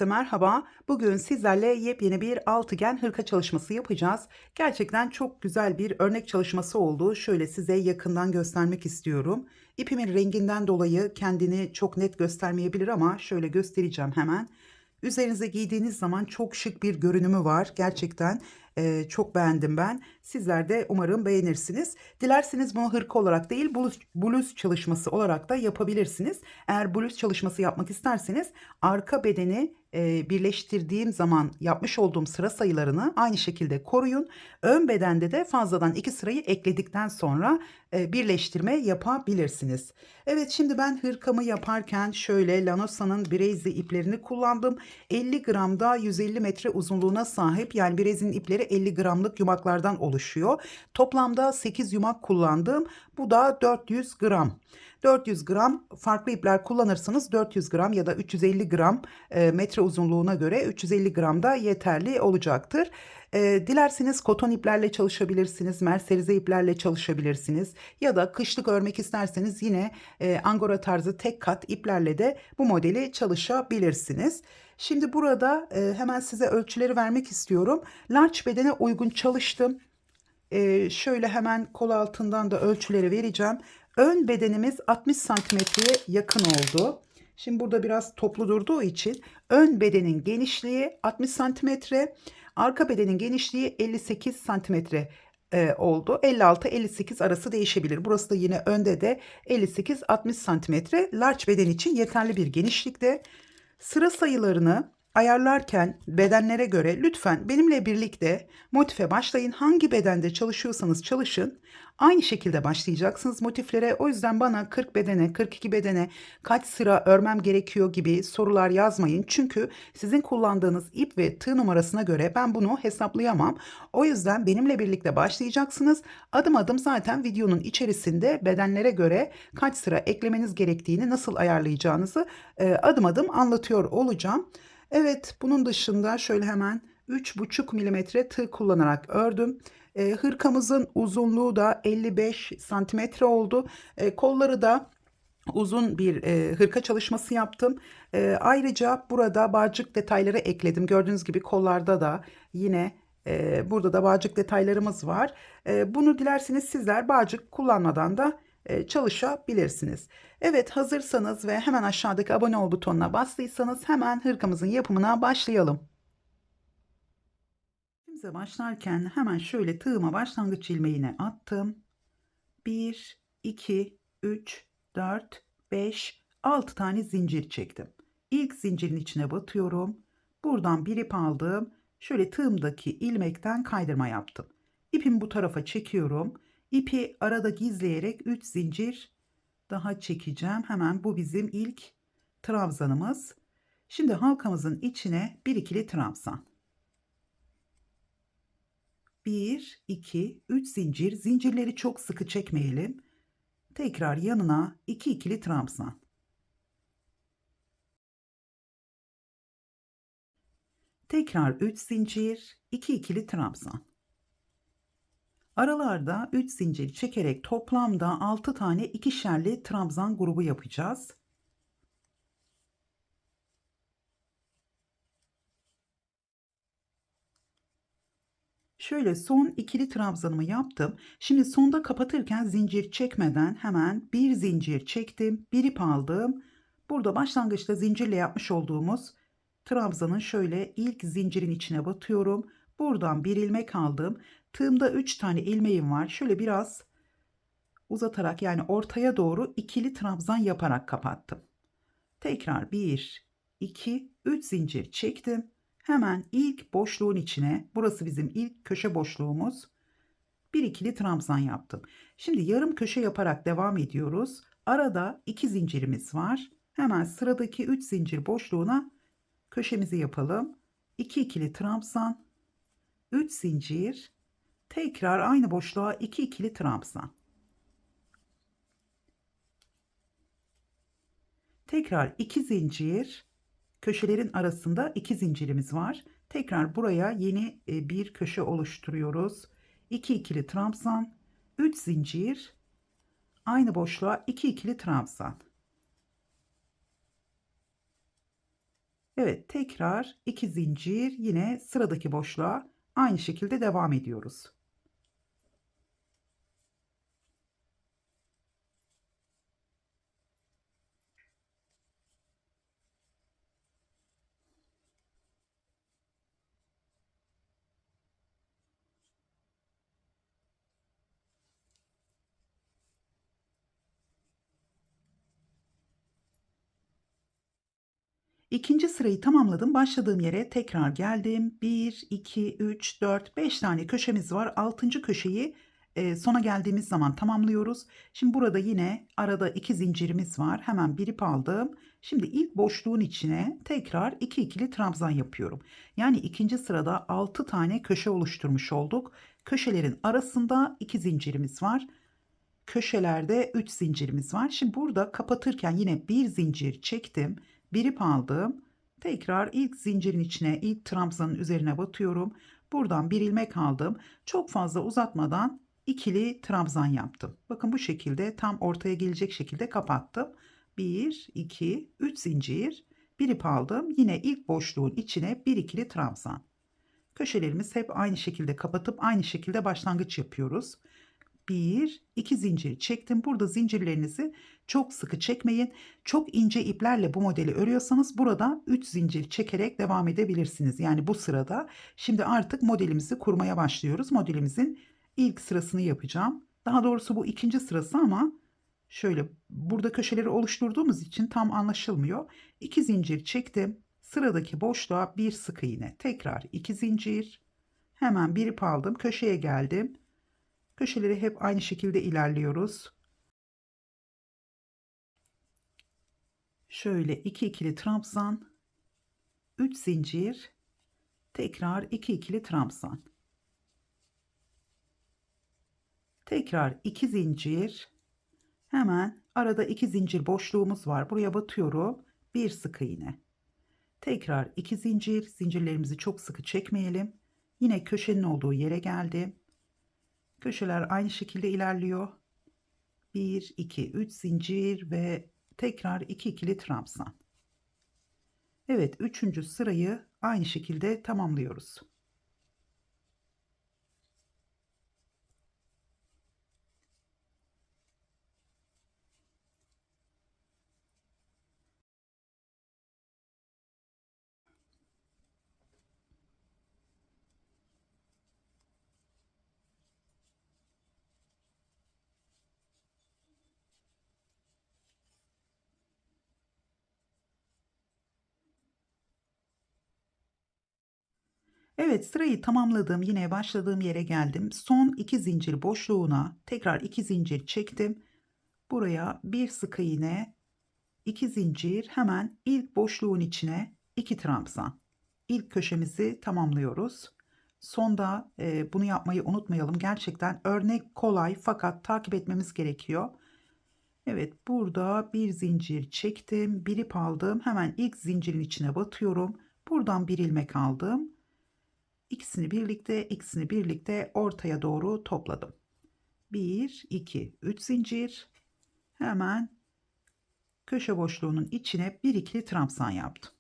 Herkese merhaba. Bugün sizlerle yepyeni bir altıgen hırka çalışması yapacağız. Gerçekten çok güzel bir örnek çalışması oldu. Şöyle size yakından göstermek istiyorum. İpimin renginden dolayı kendini çok net göstermeyebilir ama şöyle göstereceğim hemen. Üzerinize giydiğiniz zaman çok şık bir görünümü var. Gerçekten çok beğendim ben. Sizler de umarım beğenirsiniz. Dilerseniz bunu hırka olarak değil bluz çalışması olarak da yapabilirsiniz. Eğer bluz çalışması yapmak isterseniz arka bedeni birleştirdiğim zaman yapmış olduğum sıra sayılarını aynı şekilde koruyun. Ön bedende de fazladan 2 sırayı ekledikten sonra birleştirme yapabilirsiniz. Evet, şimdi ben hırkamı yaparken şöyle Lanosa'nın Breezy iplerini kullandım. 50 gramda 150 metre uzunluğuna sahip, yani Breezy'nin ipleri 50 gramlık yumaklardan oluşuyor. Toplamda 8 yumak kullandım. Bu da 400 gram. 400 gram farklı ipler kullanırsanız 400 gram ya da 350 gram metre uzunluğuna göre 350 gram da yeterli olacaktır. Dilerseniz koton iplerle çalışabilirsiniz, merserize iplerle çalışabilirsiniz ya da kışlık örmek isterseniz yine angora tarzı tek kat iplerle de bu modeli çalışabilirsiniz. Şimdi burada hemen size ölçüleri vermek istiyorum. Large bedene uygun çalıştım. Şöyle hemen kol altından da ölçüleri vereceğim. Ön bedenimiz 60 santimetreye yakın oldu. Şimdi burada biraz toplu durduğu için ön bedenin genişliği 60 santimetre, arka bedenin genişliği 58 santimetre oldu. 56-58 arası değişebilir. Burası da yine önde de 58-60 santimetre. Large beden için yeterli bir genişlikte. Sıra sayılarını ayarlarken bedenlere göre lütfen benimle birlikte motife başlayın. Hangi bedende çalışıyorsanız çalışın. Aynı şekilde başlayacaksınız motiflere. O yüzden bana 40 bedene, 42 bedene kaç sıra örmem gerekiyor gibi sorular yazmayın. Çünkü sizin kullandığınız ip ve tığ numarasına göre ben bunu hesaplayamam. O yüzden benimle birlikte başlayacaksınız. Adım adım zaten videonun içerisinde bedenlere göre kaç sıra eklemeniz gerektiğini, nasıl ayarlayacağınızı adım adım anlatıyor olacağım. Evet, bunun dışında şöyle hemen 3,5 milimetre tığ kullanarak ördüm. Hırkamızın uzunluğu da 55 santimetre oldu. Kolları da uzun bir hırka çalışması yaptım. Ayrıca burada bağcık detayları ekledim. Gördüğünüz gibi kollarda da yine burada da bağcık detaylarımız var. Bunu dilerseniz sizler bağcık kullanmadan da çalışabilirsiniz. Evet, hazırsanız ve hemen aşağıdaki abone ol butonuna bastıysanız hemen hırkamızın yapımına başlayalım. Şimdi başlarken hemen şöyle tığıma başlangıç ilmeğine attım. 1, 2, 3, 4, 5, 6 tane zincir çektim. İlk zincirin içine batıyorum. Buradan bir ip aldım. Şöyle tığımdaki ilmekten kaydırma yaptım. İpimi bu tarafa çekiyorum. İpi arada gizleyerek 3 zincir daha çekeceğim. Hemen bu bizim ilk trabzanımız. Şimdi halkamızın içine bir ikili trabzan. 1, 2, 3 zincir. Zincirleri çok sıkı çekmeyelim. Tekrar yanına 2 ikili trabzan. Tekrar 3 zincir, 2 ikili trabzan. Aralarda 3 zincir çekerek toplamda 6 tane ikişerli trabzan grubu yapacağız. Şöyle son ikili trabzanımı yaptım. Şimdi sonda kapatırken zincir çekmeden hemen bir zincir çektim, bir ip aldım. Burada başlangıçta zincirle yapmış olduğumuz trabzanın şöyle ilk zincirin içine batıyorum. Buradan bir ilmek aldım. Tığımda 3 tane ilmeğim var. Şöyle biraz uzatarak, yani ortaya doğru ikili trabzan yaparak kapattım. Tekrar 1, 2, 3 zincir çektim. Hemen ilk boşluğun içine, burası bizim ilk köşe boşluğumuz, bir ikili trabzan yaptım. Şimdi yarım köşe yaparak devam ediyoruz. Arada 2 zincirimiz var. Hemen sıradaki 3 zincir boşluğuna köşemizi yapalım. 2 ikili trabzan, 3 zincir, tekrar aynı boşluğa 2 ikili trabzan. Tekrar 2 zincir, köşelerin arasında 2 zincirimiz var. Tekrar buraya yeni bir köşe oluşturuyoruz. 2 ikili trabzan, 3 zincir, aynı boşluğa 2 ikili trabzan. Evet, tekrar 2 zincir, yine sıradaki boşluğa aynı şekilde devam ediyoruz. İkinci sırayı tamamladım. Başladığım yere tekrar geldim. 1, 2, 3, 4, 5 tane köşemiz var. Altıncı köşeyi sona geldiğimiz zaman tamamlıyoruz. Şimdi burada yine arada 2 zincirimiz var. Hemen bir ip aldım. Şimdi ilk boşluğun içine tekrar 2 ikili trabzan yapıyorum. Yani ikinci sırada 6 tane köşe oluşturmuş olduk. Köşelerin arasında 2 zincirimiz var. Köşelerde 3 zincirimiz var. Şimdi burada kapatırken yine bir zincir çektim. Bir ip aldım. Tekrar ilk zincirin içine, ilk trabzanın üzerine batıyorum. Buradan bir ilmek aldım. Çok fazla uzatmadan ikili trabzan yaptım. Bakın bu şekilde tam ortaya gelecek şekilde kapattım. 1, 2, 3 zincir. Bir ip aldım. Yine ilk boşluğun içine bir ikili trabzan. Köşelerimiz hep aynı şekilde kapatıp aynı şekilde başlangıç yapıyoruz. 1, 2 zinciri çektim. Burada zincirlerinizi çok sıkı çekmeyin. Çok ince iplerle bu modeli örüyorsanız burada 3 zincir çekerek devam edebilirsiniz. Yani bu sırada şimdi artık modelimizi kurmaya başlıyoruz. Modelimizin ilk sırasını yapacağım. Daha doğrusu bu ikinci sırası ama şöyle burada köşeleri oluşturduğumuz için tam anlaşılmıyor. 2 zincir çektim. Sıradaki boşluğa bir sık iğne. Tekrar 2 zincir. Hemen bir ip aldım. Köşeye geldim. Köşeleri hep aynı şekilde ilerliyoruz. Şöyle 2 ikili trabzan, 3 zincir, tekrar 2 ikili trabzan. Tekrar 2 zincir. Hemen arada 2 zincir boşluğumuz var. Buraya batıyorum. Bir sık iğne. Tekrar 2 zincir. Zincirlerimizi çok sıkı çekmeyelim. Yine köşenin olduğu yere geldim. Köşeler aynı şekilde ilerliyor. 1, 2, 3 zincir ve tekrar 2 ikili trabzan. Evet, üçüncü sırayı aynı şekilde tamamlıyoruz. Evet, sırayı tamamladım. Yine başladığım yere geldim. Son 2 zincir boşluğuna tekrar 2 zincir çektim. Buraya bir sık iğne, 2 zincir, hemen ilk boşluğun içine 2 trabzan. İlk köşemizi tamamlıyoruz. Sonda bunu yapmayı unutmayalım. Gerçekten örnek kolay fakat takip etmemiz gerekiyor. Evet, burada bir zincir çektim, bir ip aldım. Hemen ilk zincirin içine batıyorum. Buradan bir ilmek aldım. İkisini birlikte ortaya doğru topladım. 1, 2, 3 zincir. Hemen köşe boşluğunun içine bir ikili trabzan yaptım.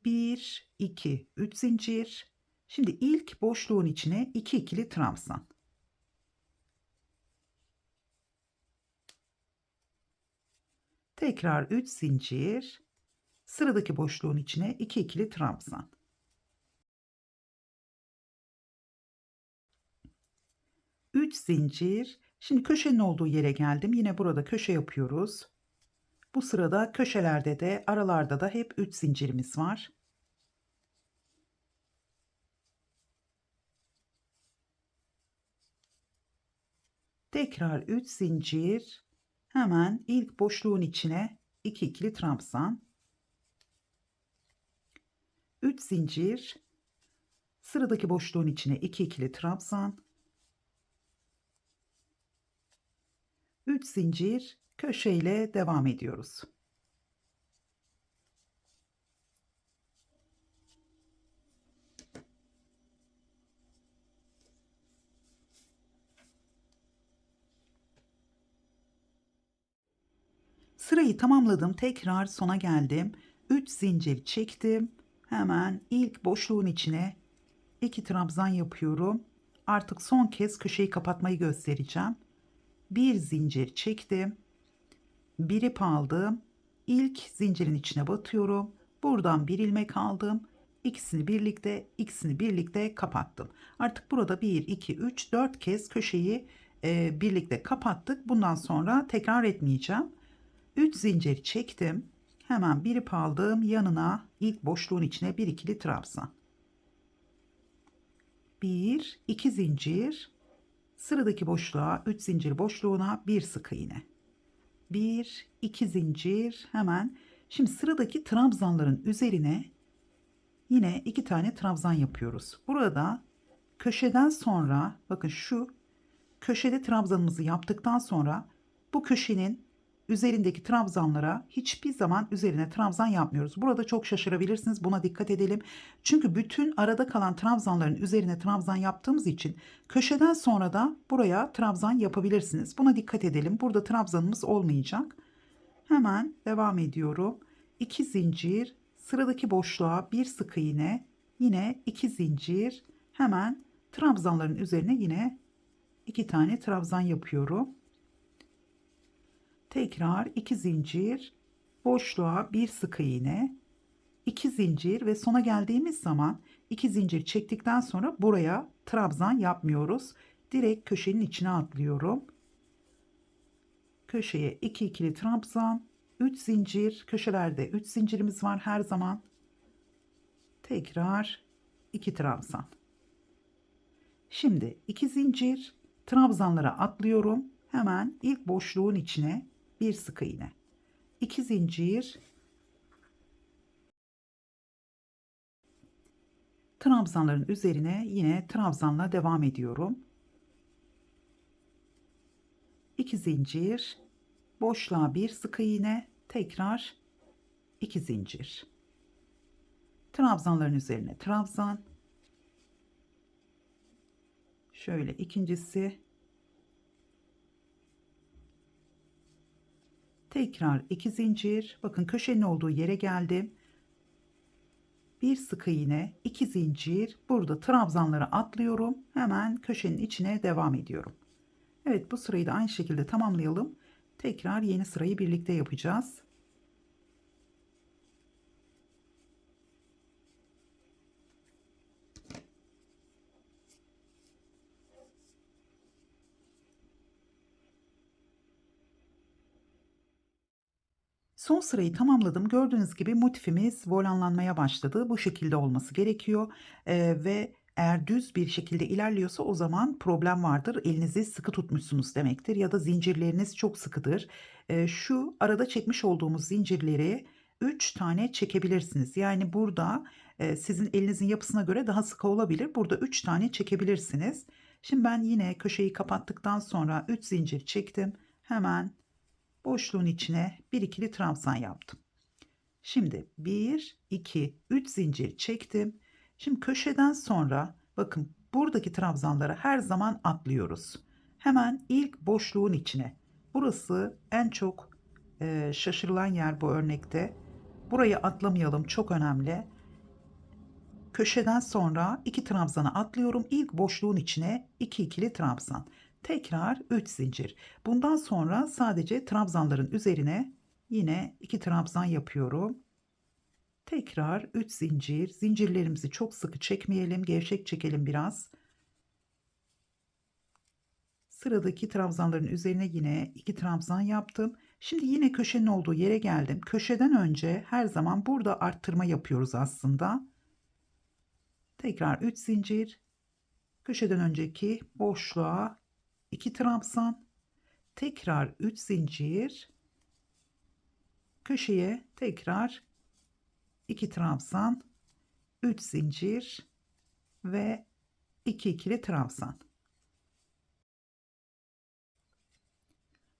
1, 2, 3 zincir. Şimdi ilk boşluğun içine 2 ikili trabzan. Tekrar 3 zincir. Sıradaki boşluğun içine 2 ikili trabzan. 3 zincir. Şimdi köşenin olduğu yere geldim. Yine burada köşe yapıyoruz. Bu sırada köşelerde de aralarda da hep 3 zincirimiz var. Tekrar 3 zincir. Hemen ilk boşluğun içine 2 ikili trabzan. 3 zincir. Sıradaki boşluğun içine 2 ikili trabzan. 3 zincir, köşeyle devam ediyoruz. Sırayı tamamladım. Tekrar sona geldim. 3 zincir çektim. Hemen ilk boşluğun içine 2 trabzan yapıyorum. Artık son kez köşeyi kapatmayı göstereceğim. Bir zincir çektim. Bir ip aldım. İlk zincirin içine batıyorum. Buradan bir ilmek aldım. İkisini birlikte kapattım. Artık burada 1, 2, 3, 4 kez köşeyi birlikte kapattık. Bundan sonra tekrar etmeyeceğim. 3 zincir çektim. Hemen bir ip aldım. Yanına ilk boşluğun içine bir ikili trabzan. 1, 2 zincir. Sıradaki boşluğa 3 zincir boşluğuna bir sık iğne. 1, 2 zincir hemen. Şimdi sıradaki trabzanların üzerine yine 2 tane trabzan yapıyoruz. Burada köşeden sonra bakın şu köşede trabzanımızı yaptıktan sonra bu köşenin üzerindeki trabzanlara hiçbir zaman üzerine trabzan yapmıyoruz. Burada çok şaşırabilirsiniz. Buna dikkat edelim. Çünkü bütün arada kalan trabzanların üzerine trabzan yaptığımız için köşeden sonra da buraya trabzan yapabilirsiniz. Buna dikkat edelim. Burada trabzanımız olmayacak. Hemen devam ediyorum. 2 zincir, sıradaki boşluğa bir sık iğne, yine 2 zincir, hemen trabzanların üzerine yine 2 tane trabzan yapıyorum. Tekrar 2 zincir, boşluğa bir sık iğne, 2 zincir ve sona geldiğimiz zaman 2 zincir çektikten sonra buraya trabzan yapmıyoruz. Direkt köşenin içine atlıyorum. Köşeye 2 ikili trabzan, 3 zincir, köşelerde 3 zincirimiz var her zaman. Tekrar 2 trabzan. Şimdi 2 zincir, trabzanlara atlıyorum. Hemen ilk boşluğun içine bir sık iğne. 2 zincir, trabzanların üzerine yine trabzanla devam ediyorum. 2 zincir, boşluğa bir sık iğne, tekrar 2 zincir. Trabzanların üzerine trabzan. Şöyle ikincisi. Tekrar 2 zincir. Bakın köşenin olduğu yere geldim. Bir sık iğne, 2 zincir. Burada trabzanları atlıyorum. Hemen köşenin içine devam ediyorum. Evet, bu sırayı da aynı şekilde tamamlayalım. Tekrar yeni sırayı birlikte yapacağız. Son sırayı tamamladım. Gördüğünüz gibi motifimiz volanlanmaya başladı. Bu şekilde olması gerekiyor. Ve eğer düz bir şekilde ilerliyorsa o zaman problem vardır. Elinizi sıkı tutmuşsunuz demektir ya da zincirleriniz çok sıkıdır. Şu arada çekmiş olduğumuz zincirleri 3 tane çekebilirsiniz. Yani burada sizin elinizin yapısına göre daha sıkı olabilir. Burada 3 tane çekebilirsiniz. Şimdi ben yine köşeyi kapattıktan sonra 3 zincir çektim. Hemen boşluğun içine bir ikili trabzan yaptım. Şimdi 1, 2, 3 zincir çektim. Şimdi köşeden sonra bakın buradaki trabzanları her zaman atlıyoruz. Hemen ilk boşluğun içine. Burası en çok şaşırılan yer bu örnekte. Burayı atlamayalım, çok önemli. Köşeden sonra 2 trabzanı atlıyorum. İlk boşluğun içine 2 ikili trabzan. Tekrar 3 zincir. Bundan sonra sadece trabzanların üzerine yine 2 trabzan yapıyorum. Tekrar 3 zincir. Zincirlerimizi çok sıkı çekmeyelim, gevşek çekelim biraz. Sıradaki trabzanların üzerine yine 2 trabzan yaptım. Şimdi yine köşenin olduğu yere geldim. Köşeden önce her zaman burada arttırma yapıyoruz aslında. Tekrar 3 zincir. Köşeden önceki boşluğa 2 trabzan, tekrar 3 zincir, köşeye tekrar 2 trabzan, 3 zincir ve 2 ikili trabzan.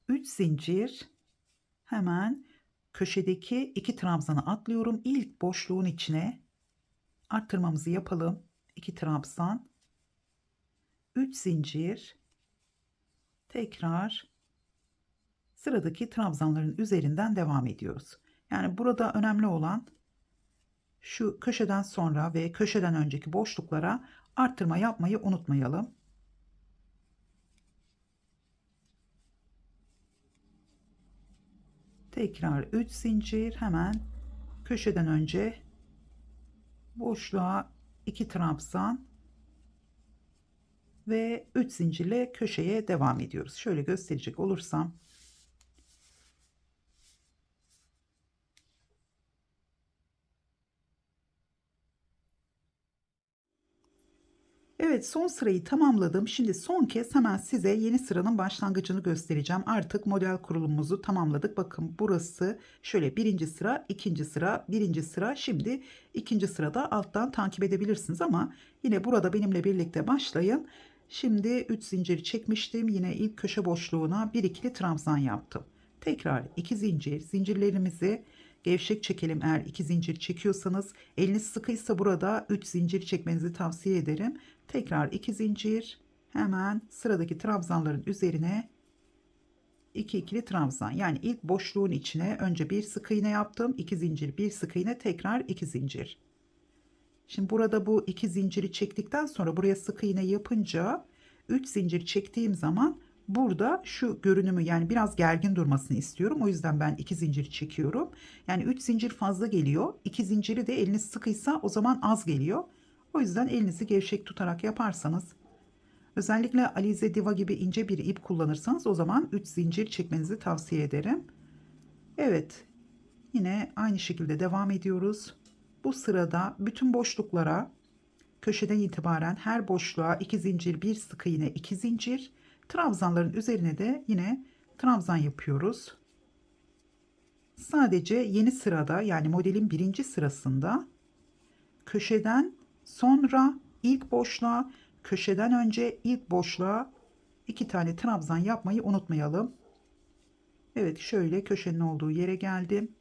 3 zincir, hemen köşedeki 2 trabzanı atlıyorum. İlk boşluğun içine arttırmamızı yapalım. 2 trabzan, 3 zincir, tekrar sıradaki trabzanların üzerinden devam ediyoruz. Yani burada önemli olan şu köşeden sonra ve köşeden önceki boşluklara arttırma yapmayı unutmayalım. Tekrar 3 zincir, hemen köşeden önce boşluğa 2 trabzan ve 3 zincirle köşeye devam ediyoruz. Şöyle gösterecek olursam, evet, son sırayı tamamladım. Şimdi son kez hemen size yeni sıranın başlangıcını göstereceğim. Artık model kurulumumuzu tamamladık. Bakın burası şöyle birinci sıra, ikinci sıra, birinci sıra. Şimdi ikinci sırada alttan takip edebilirsiniz ama yine burada benimle birlikte başlayın. Şimdi 3 zincir çekmiştim. Yine ilk köşe boşluğuna bir ikili trabzan yaptım. Tekrar 2 zincir, zincirlerimizi gevşek çekelim. Eğer 2 zincir çekiyorsanız, eliniz sıkıysa burada 3 zincir çekmenizi tavsiye ederim. Tekrar 2 zincir, hemen sıradaki trabzanların üzerine 2 ikili trabzan. Yani ilk boşluğun içine önce bir sık iğne yaptım. 2 zincir, bir sık iğne, tekrar 2 zincir. Şimdi burada bu 2 zinciri çektikten sonra buraya sık iğne yapınca 3 zincir çektiğim zaman burada şu görünümü, yani biraz gergin durmasını istiyorum. O yüzden ben 2 zincir çekiyorum. Yani 3 zincir fazla geliyor. 2 zinciri de eliniz sıkıysa o zaman az geliyor. O yüzden elinizi gevşek tutarak yaparsanız, özellikle Alize Diva gibi ince bir ip kullanırsanız, o zaman 3 zincir çekmenizi tavsiye ederim. Evet, yine aynı şekilde devam ediyoruz. Bu sırada bütün boşluklara köşeden itibaren her boşluğa 2 zincir, bir sık iğne, 2 zincir, trabzanların üzerine de yine trabzan yapıyoruz. Sadece yeni sırada, yani modelin birinci sırasında köşeden sonra ilk boşluğa, köşeden önce ilk boşluğa 2 tane trabzan yapmayı unutmayalım. Evet, şöyle köşenin olduğu yere geldim.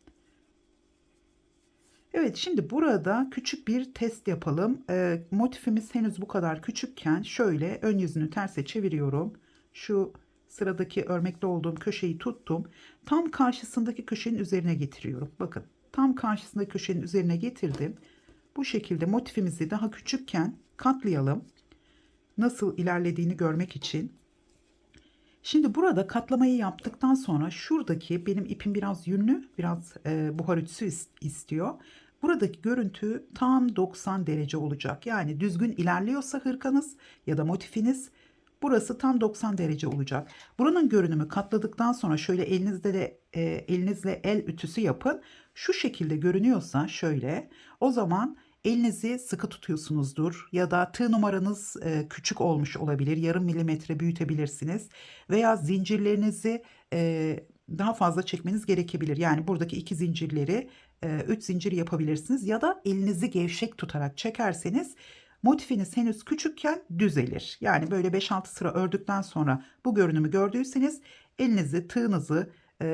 Evet, şimdi burada küçük bir test yapalım. Motifimiz henüz bu kadar küçükken şöyle ön yüzünü terse çeviriyorum. Şu sıradaki örmekte olduğum köşeyi tuttum. Tam karşısındaki köşenin üzerine getiriyorum. Bakın, tam karşısındaki köşenin üzerine getirdim. Bu şekilde motifimizi daha küçükken katlayalım. Nasıl ilerlediğini görmek için. Şimdi burada katlamayı yaptıktan sonra şuradaki, benim ipim biraz yünlü, biraz buhar ütüsü istiyor. Buradaki görüntü tam 90 derece olacak. Yani düzgün ilerliyorsa hırkanız ya da motifiniz, burası tam 90 derece olacak. Buranın görünümü katladıktan sonra şöyle elinizle el ütüsü yapın. Şu şekilde görünüyorsa şöyle, o zaman elinizi sıkı tutuyorsunuzdur ya da tığ numaranız küçük olmuş olabilir. Yarım milimetre büyütebilirsiniz veya zincirlerinizi daha fazla çekmeniz gerekebilir. Yani buradaki 2 zincirleri 3 zincir yapabilirsiniz ya da elinizi gevşek tutarak çekerseniz motifiniz henüz küçükken düzelir. Yani böyle 5-6 sıra ördükten sonra bu görünümü gördüyseniz elinizi, tığınızı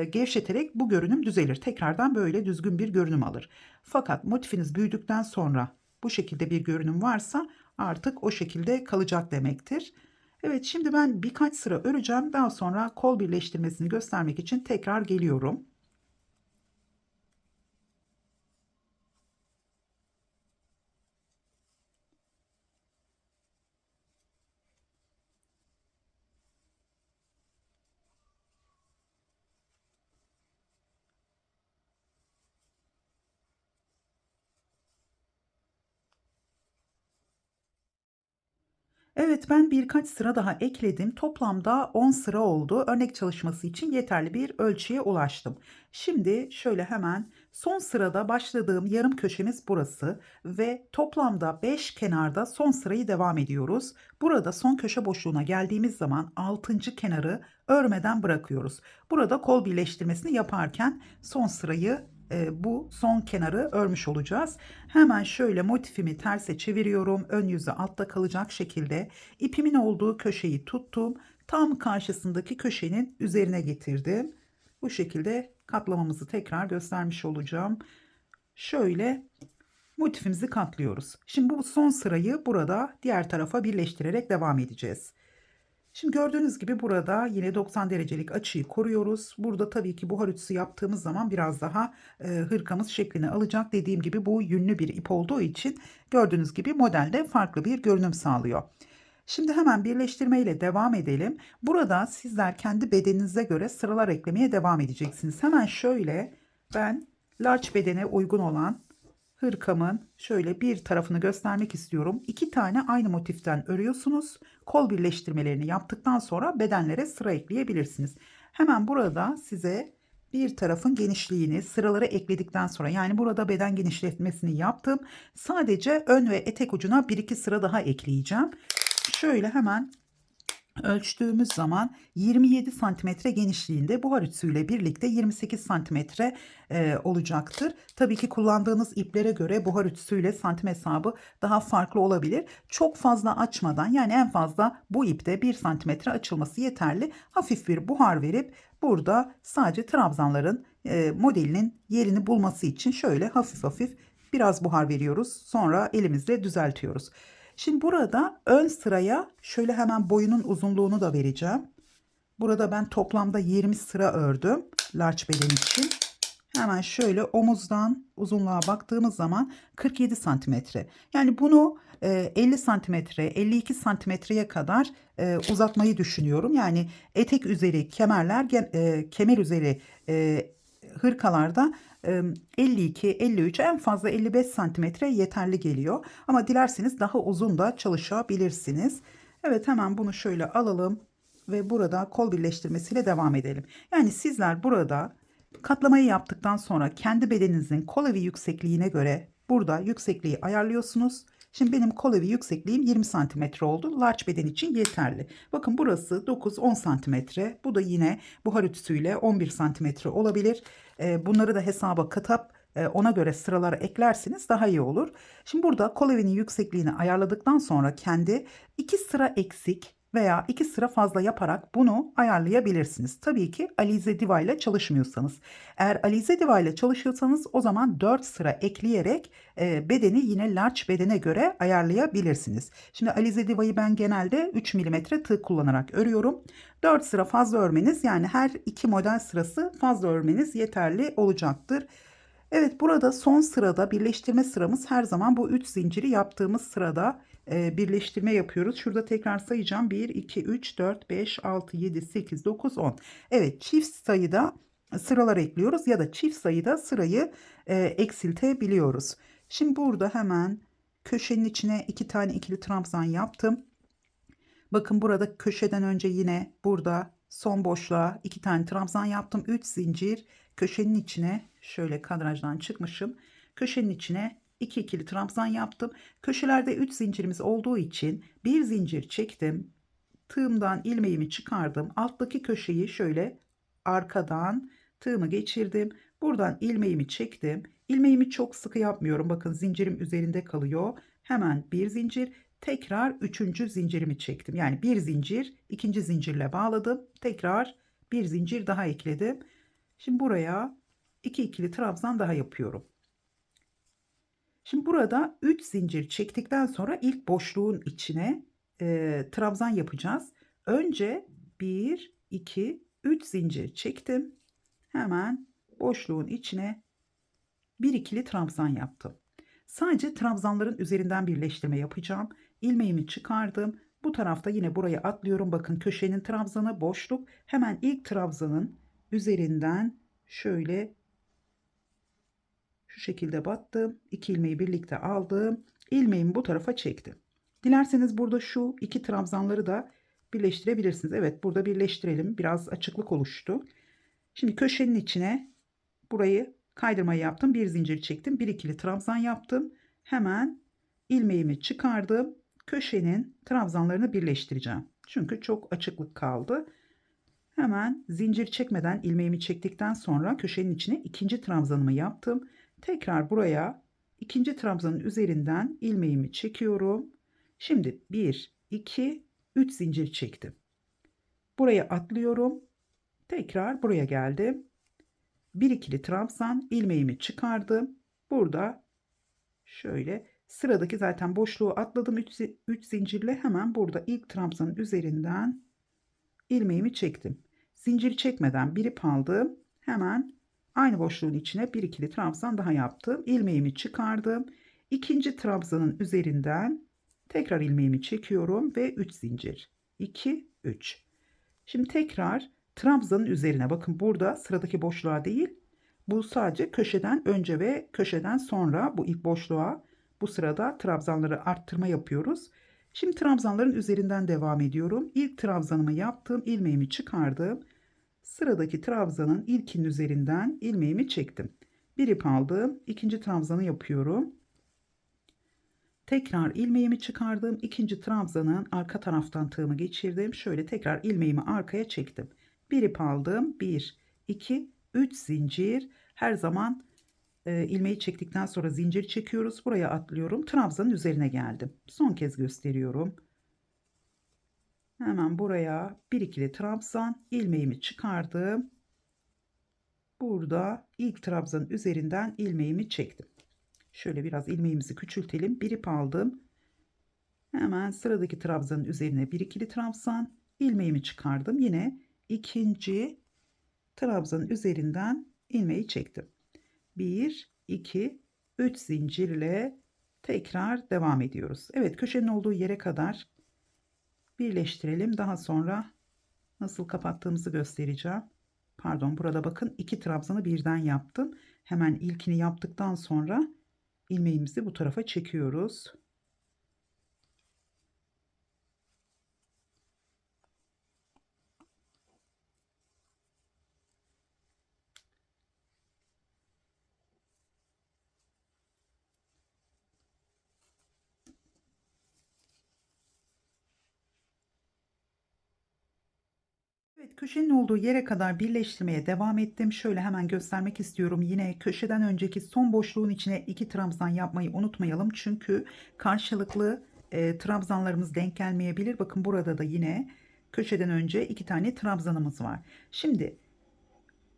gevşeterek bu görünüm düzelir. Tekrardan böyle düzgün bir görünüm alır. Fakat motifiniz büyüdükten sonra bu şekilde bir görünüm varsa artık o şekilde kalacak demektir. Evet, şimdi ben birkaç sıra öreceğim. Daha sonra kol birleştirmesini göstermek için tekrar geliyorum. Evet, ben birkaç sıra daha ekledim. Toplamda 10 sıra oldu. Örnek çalışması için yeterli bir ölçüye ulaştım. Şimdi şöyle hemen son sırada başladığım yarım köşemiz burası ve toplamda 5 kenarda son sırayı devam ediyoruz. Burada son köşe boşluğuna geldiğimiz zaman 6. kenarı örmeden bırakıyoruz. Burada kol birleştirmesini yaparken son sırayı, bu son kenarı örmüş olacağız. Hemen şöyle motifimi terse çeviriyorum. Ön yüzü altta kalacak şekilde ipimin olduğu köşeyi tuttum. Tam karşısındaki köşenin üzerine getirdim. Bu şekilde katlamamızı tekrar göstermiş olacağım. Şöyle motifimizi katlıyoruz. Şimdi bu son sırayı burada diğer tarafa birleştirerek devam edeceğiz. Şimdi gördüğünüz gibi burada yine 90 derecelik açıyı koruyoruz. Burada tabii ki buhar ütüsü yaptığımız zaman biraz daha hırkamız şeklini alacak. Dediğim gibi bu yünlü bir ip olduğu için gördüğünüz gibi modelde farklı bir görünüm sağlıyor. Şimdi hemen birleştirme ile devam edelim. Burada sizler kendi bedeninize göre sıralar eklemeye devam edeceksiniz. Hemen şöyle ben large bedene uygun olan hırkamın şöyle bir tarafını göstermek istiyorum. İki tane aynı motiften örüyorsunuz. Kol birleştirmelerini yaptıktan sonra bedenlere sıra ekleyebilirsiniz. Hemen burada size bir tarafın genişliğini sıraları ekledikten sonra, yani burada beden genişletmesini yaptım. Sadece ön ve etek ucuna 1-2 sıra daha ekleyeceğim. Şöyle hemen ölçtüğümüz zaman 27 santimetre genişliğinde, buhar ütüsüyle birlikte 28 santimetre olacaktır. Tabii ki kullandığınız iplere göre buhar ütüsüyle santim hesabı daha farklı olabilir. Çok fazla açmadan, yani en fazla bu ipte 1 santimetre açılması yeterli. Hafif bir buhar verip burada sadece trabzanların modelinin yerini bulması için şöyle hafif hafif biraz buhar veriyoruz. Sonra elimizle düzeltiyoruz. Şimdi burada ön sıraya şöyle hemen boyunun uzunluğunu da vereceğim. Burada ben toplamda 20 sıra ördüm large beden için. Hemen şöyle omuzdan uzunluğa baktığımız zaman 47 santimetre. Yani bunu 50 santimetre, 52 santimetreye kadar uzatmayı düşünüyorum. Yani etek üzeri kemerler, kemer üzeri hırkalarda 52, 53, en fazla 55 santimetre yeterli geliyor. Ama dilerseniz daha uzun da çalışabilirsiniz. Evet, hemen bunu şöyle alalım ve burada kol birleştirmesiyle devam edelim. Yani sizler burada katlamayı yaptıktan sonra kendi bedeninizin kol evi yüksekliğine göre burada yüksekliği ayarlıyorsunuz. Şimdi benim kol evi yüksekliğim 20 santimetre oldu. Large beden için yeterli. Bakın burası 9-10 santimetre. Bu da yine buhar ütüsüyle 11 santimetre olabilir. Bunları da hesaba katıp ona göre sıralara eklerseniz daha iyi olur. Şimdi burada kol evinin yüksekliğini ayarladıktan sonra kendi 2 sıra eksik veya 2 sıra fazla yaparak bunu ayarlayabilirsiniz. Tabii ki alize diva ile çalışmıyorsanız. Eğer alize diva ile çalışıyorsanız o zaman 4 sıra ekleyerek bedeni yine large bedene göre ayarlayabilirsiniz. Şimdi alize divayı ben genelde 3 milimetre tığ kullanarak örüyorum. 4 sıra fazla örmeniz, yani her 2 model sırası fazla örmeniz yeterli olacaktır. Evet, burada son sırada birleştirme sıramız her zaman bu 3 zinciri yaptığımız sırada birleştirme yapıyoruz. Şurada tekrar sayacağım. 1, 2, 3, 4, 5, 6, 7, 8, 9, 10. Evet, çift sayıda sıralar ekliyoruz ya da çift sayıda sırayı eksiltebiliyoruz. Şimdi burada hemen köşenin içine 2 tane ikili trabzan yaptım. Bakın burada köşeden önce yine burada son boşluğa 2 tane trabzan yaptım. 3 zincir köşenin içine, şöyle kadrajdan çıkmışım. Köşenin içine 2 ikili trabzan yaptım. Köşelerde 3 zincirimiz olduğu için bir zincir çektim. Tığımdan ilmeğimi çıkardım. Alttaki köşeyi şöyle arkadan tığımı geçirdim. Buradan ilmeğimi çektim. İlmeğimi çok sıkı yapmıyorum. Bakın zincirim üzerinde kalıyor. Hemen bir zincir, tekrar üçüncü zincirimi çektim. Yani bir zincir, ikinci zincirle bağladım. Tekrar bir zincir daha ekledim. Şimdi buraya 2 ikili trabzan daha yapıyorum. Şimdi burada 3 zincir çektikten sonra ilk boşluğun içine trabzan yapacağız. Önce 1, 2, 3 zincir çektim. Hemen boşluğun içine bir ikili trabzan yaptım. Sadece trabzanların üzerinden birleştirme yapacağım. İlmeğimi çıkardım. Bu tarafta yine buraya atlıyorum. Bakın köşenin trabzanı boşluk. Hemen ilk trabzanın üzerinden şöyle şu şekilde battım. 2 ilmeği birlikte aldım. İlmeğimi bu tarafa çektim. Dilerseniz burada şu iki trabzanları da birleştirebilirsiniz. Evet, burada birleştirelim. Biraz açıklık oluştu. Şimdi köşenin içine burayı kaydırmayı yaptım. Bir zincir çektim. Bir ikili trabzan yaptım. Hemen ilmeğimi çıkardım. Köşenin trabzanlarını birleştireceğim. Çünkü çok açıklık kaldı. Hemen zincir çekmeden ilmeğimi çektikten sonra köşenin içine ikinci trabzanımı yaptım. Tekrar buraya ikinci trabzanın üzerinden ilmeğimi çekiyorum. Şimdi 1, 2, 3 zincir çektim. Buraya atlıyorum. Tekrar buraya geldim. Bir ikili trabzan, ilmeğimi çıkardım. Burada şöyle sıradaki zaten boşluğu atladım. 3 zincirle hemen burada ilk trabzanın üzerinden ilmeğimi çektim. Zincir çekmeden bir ip aldım. Hemen aynı boşluğun içine bir ikili trabzan daha yaptım. İlmeğimi çıkardım. İkinci trabzanın üzerinden tekrar ilmeğimi çekiyorum ve 3 zincir. 2, 3. Şimdi tekrar trabzanın üzerine bakın, burada sıradaki boşluğa değil, bu sadece köşeden önce ve köşeden sonra bu ilk boşluğa, bu sırada trabzanları arttırma yapıyoruz. Şimdi trabzanların üzerinden devam ediyorum. İlk trabzanımı yaptım, ilmeğimi çıkardım. Sıradaki trabzanın ilkinin üzerinden ilmeğimi çektim. Bir ip aldım, ikinci trabzanı yapıyorum. Tekrar ilmeğimi çıkardım. İkinci trabzanın arka taraftan tığımı geçirdim. Şöyle tekrar ilmeğimi arkaya çektim. Bir ip aldım. 1, 2, 3 zincir. Her zaman ilmeği çektikten sonra zincir çekiyoruz. Buraya atlıyorum. Trabzanın üzerine geldim. Son kez gösteriyorum. Hemen buraya bir ikili trabzan, ilmeğimi çıkardım. Burada ilk trabzanın üzerinden ilmeğimi çektim. Şöyle biraz ilmeğimizi küçültelim. Bir ip aldım. Hemen sıradaki trabzanın üzerine bir ikili trabzan, ilmeğimi çıkardım. Yine ikinci trabzanın üzerinden ilmeği çektim. 1, 2, 3 zincirle tekrar devam ediyoruz. Evet, köşenin olduğu yere kadar birleştirelim. Daha sonra nasıl kapattığımızı göstereceğim. Pardon, burada bakın iki trabzanı birden yaptım. Hemen ilkini yaptıktan sonra ilmeğimizi bu tarafa çekiyoruz. Evet, köşenin olduğu yere kadar birleştirmeye devam ettim. Şöyle hemen göstermek istiyorum. Yine köşeden önceki son boşluğun içine 2 trabzan yapmayı unutmayalım. Çünkü karşılıklı trabzanlarımız denk gelmeyebilir. Bakın burada da yine köşeden önce 2 tane trabzanımız var. Şimdi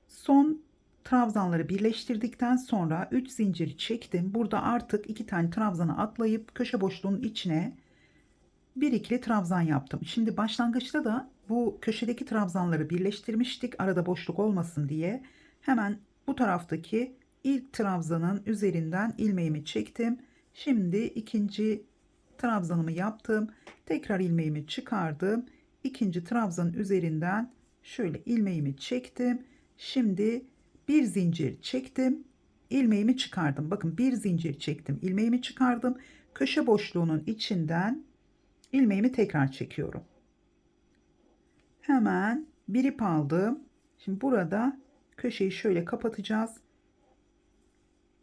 son trabzanları birleştirdikten sonra 3 zincir çektim. Burada artık 2 tane trabzanı atlayıp köşe boşluğunun içine bir ikili trabzan yaptım. Şimdi başlangıçta da bu köşedeki trabzanları birleştirmiştik. Arada boşluk olmasın diye. Hemen bu taraftaki ilk trabzanın üzerinden ilmeğimi çektim. Şimdi ikinci trabzanımı yaptım. Tekrar ilmeğimi çıkardım. İkinci trabzanın üzerinden şöyle ilmeğimi çektim. Şimdi bir zincir çektim. İlmeğimi çıkardım. Bakın, bir zincir çektim. İlmeğimi çıkardım. Köşe boşluğunun içinden ilmeğimi tekrar çekiyorum. Hemen bir ip aldım. Şimdi burada köşeyi şöyle kapatacağız.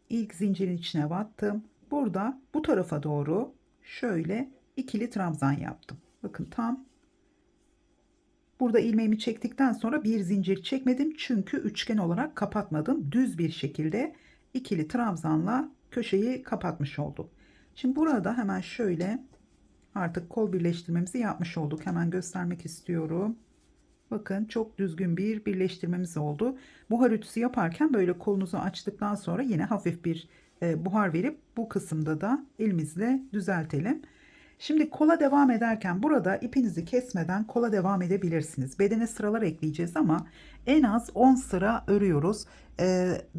İlk zincirin içine battım. Burada bu tarafa doğru şöyle ikili trabzan yaptım. Bakın, tam burada ilmeğimi çektikten sonra bir zincir çekmedim. Çünkü üçgen olarak kapatmadım. Düz bir şekilde ikili trabzanla köşeyi kapatmış oldum. Şimdi burada hemen şöyle artık kol birleştirmemizi yapmış olduk. Hemen göstermek istiyorum. Bakın, çok düzgün bir birleştirmemiz oldu. Buhar ütüsü yaparken böyle kolunuzu açtıktan sonra yine hafif bir buhar verip bu kısımda da elimizle düzeltelim. Şimdi kola devam ederken burada ipinizi kesmeden kola devam edebilirsiniz. Bedene sıralar ekleyeceğiz ama en az 10 sıra örüyoruz.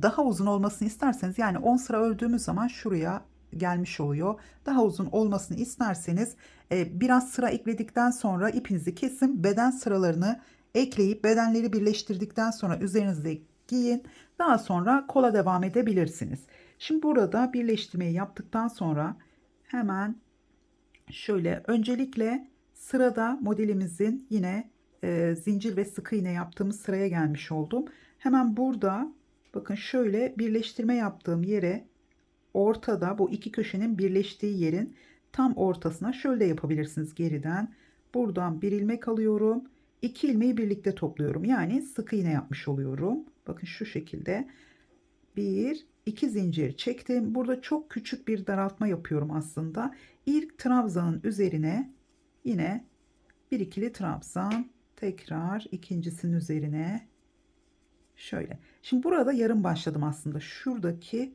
Daha uzun olmasını isterseniz, yani 10 sıra ördüğümüz zaman şuraya gelmiş oluyor. Daha uzun olmasını isterseniz biraz sıra ekledikten sonra ipinizi kesin, beden sıralarını ekleyip bedenleri birleştirdikten sonra üzerinize giyin. Daha sonra kola devam edebilirsiniz. Şimdi burada birleştirmeyi yaptıktan sonra hemen şöyle öncelikle sırada modelimizin yine zincir ve sık iğne yaptığımız sıraya gelmiş oldum. Hemen burada bakın, şöyle birleştirme yaptığım yere, ortada bu iki köşenin birleştiği yerin tam ortasına şöyle yapabilirsiniz geriden. Buradan bir ilmek alıyorum. İki ilmeği birlikte topluyorum. Yani sık iğne yapmış oluyorum. Bakın şu şekilde. Bir, iki zincir çektim. Burada çok küçük bir daraltma yapıyorum aslında. İlk trabzanın üzerine yine bir ikili trabzan, tekrar ikincisinin üzerine şöyle. Şimdi burada yarım başladım aslında. Şuradaki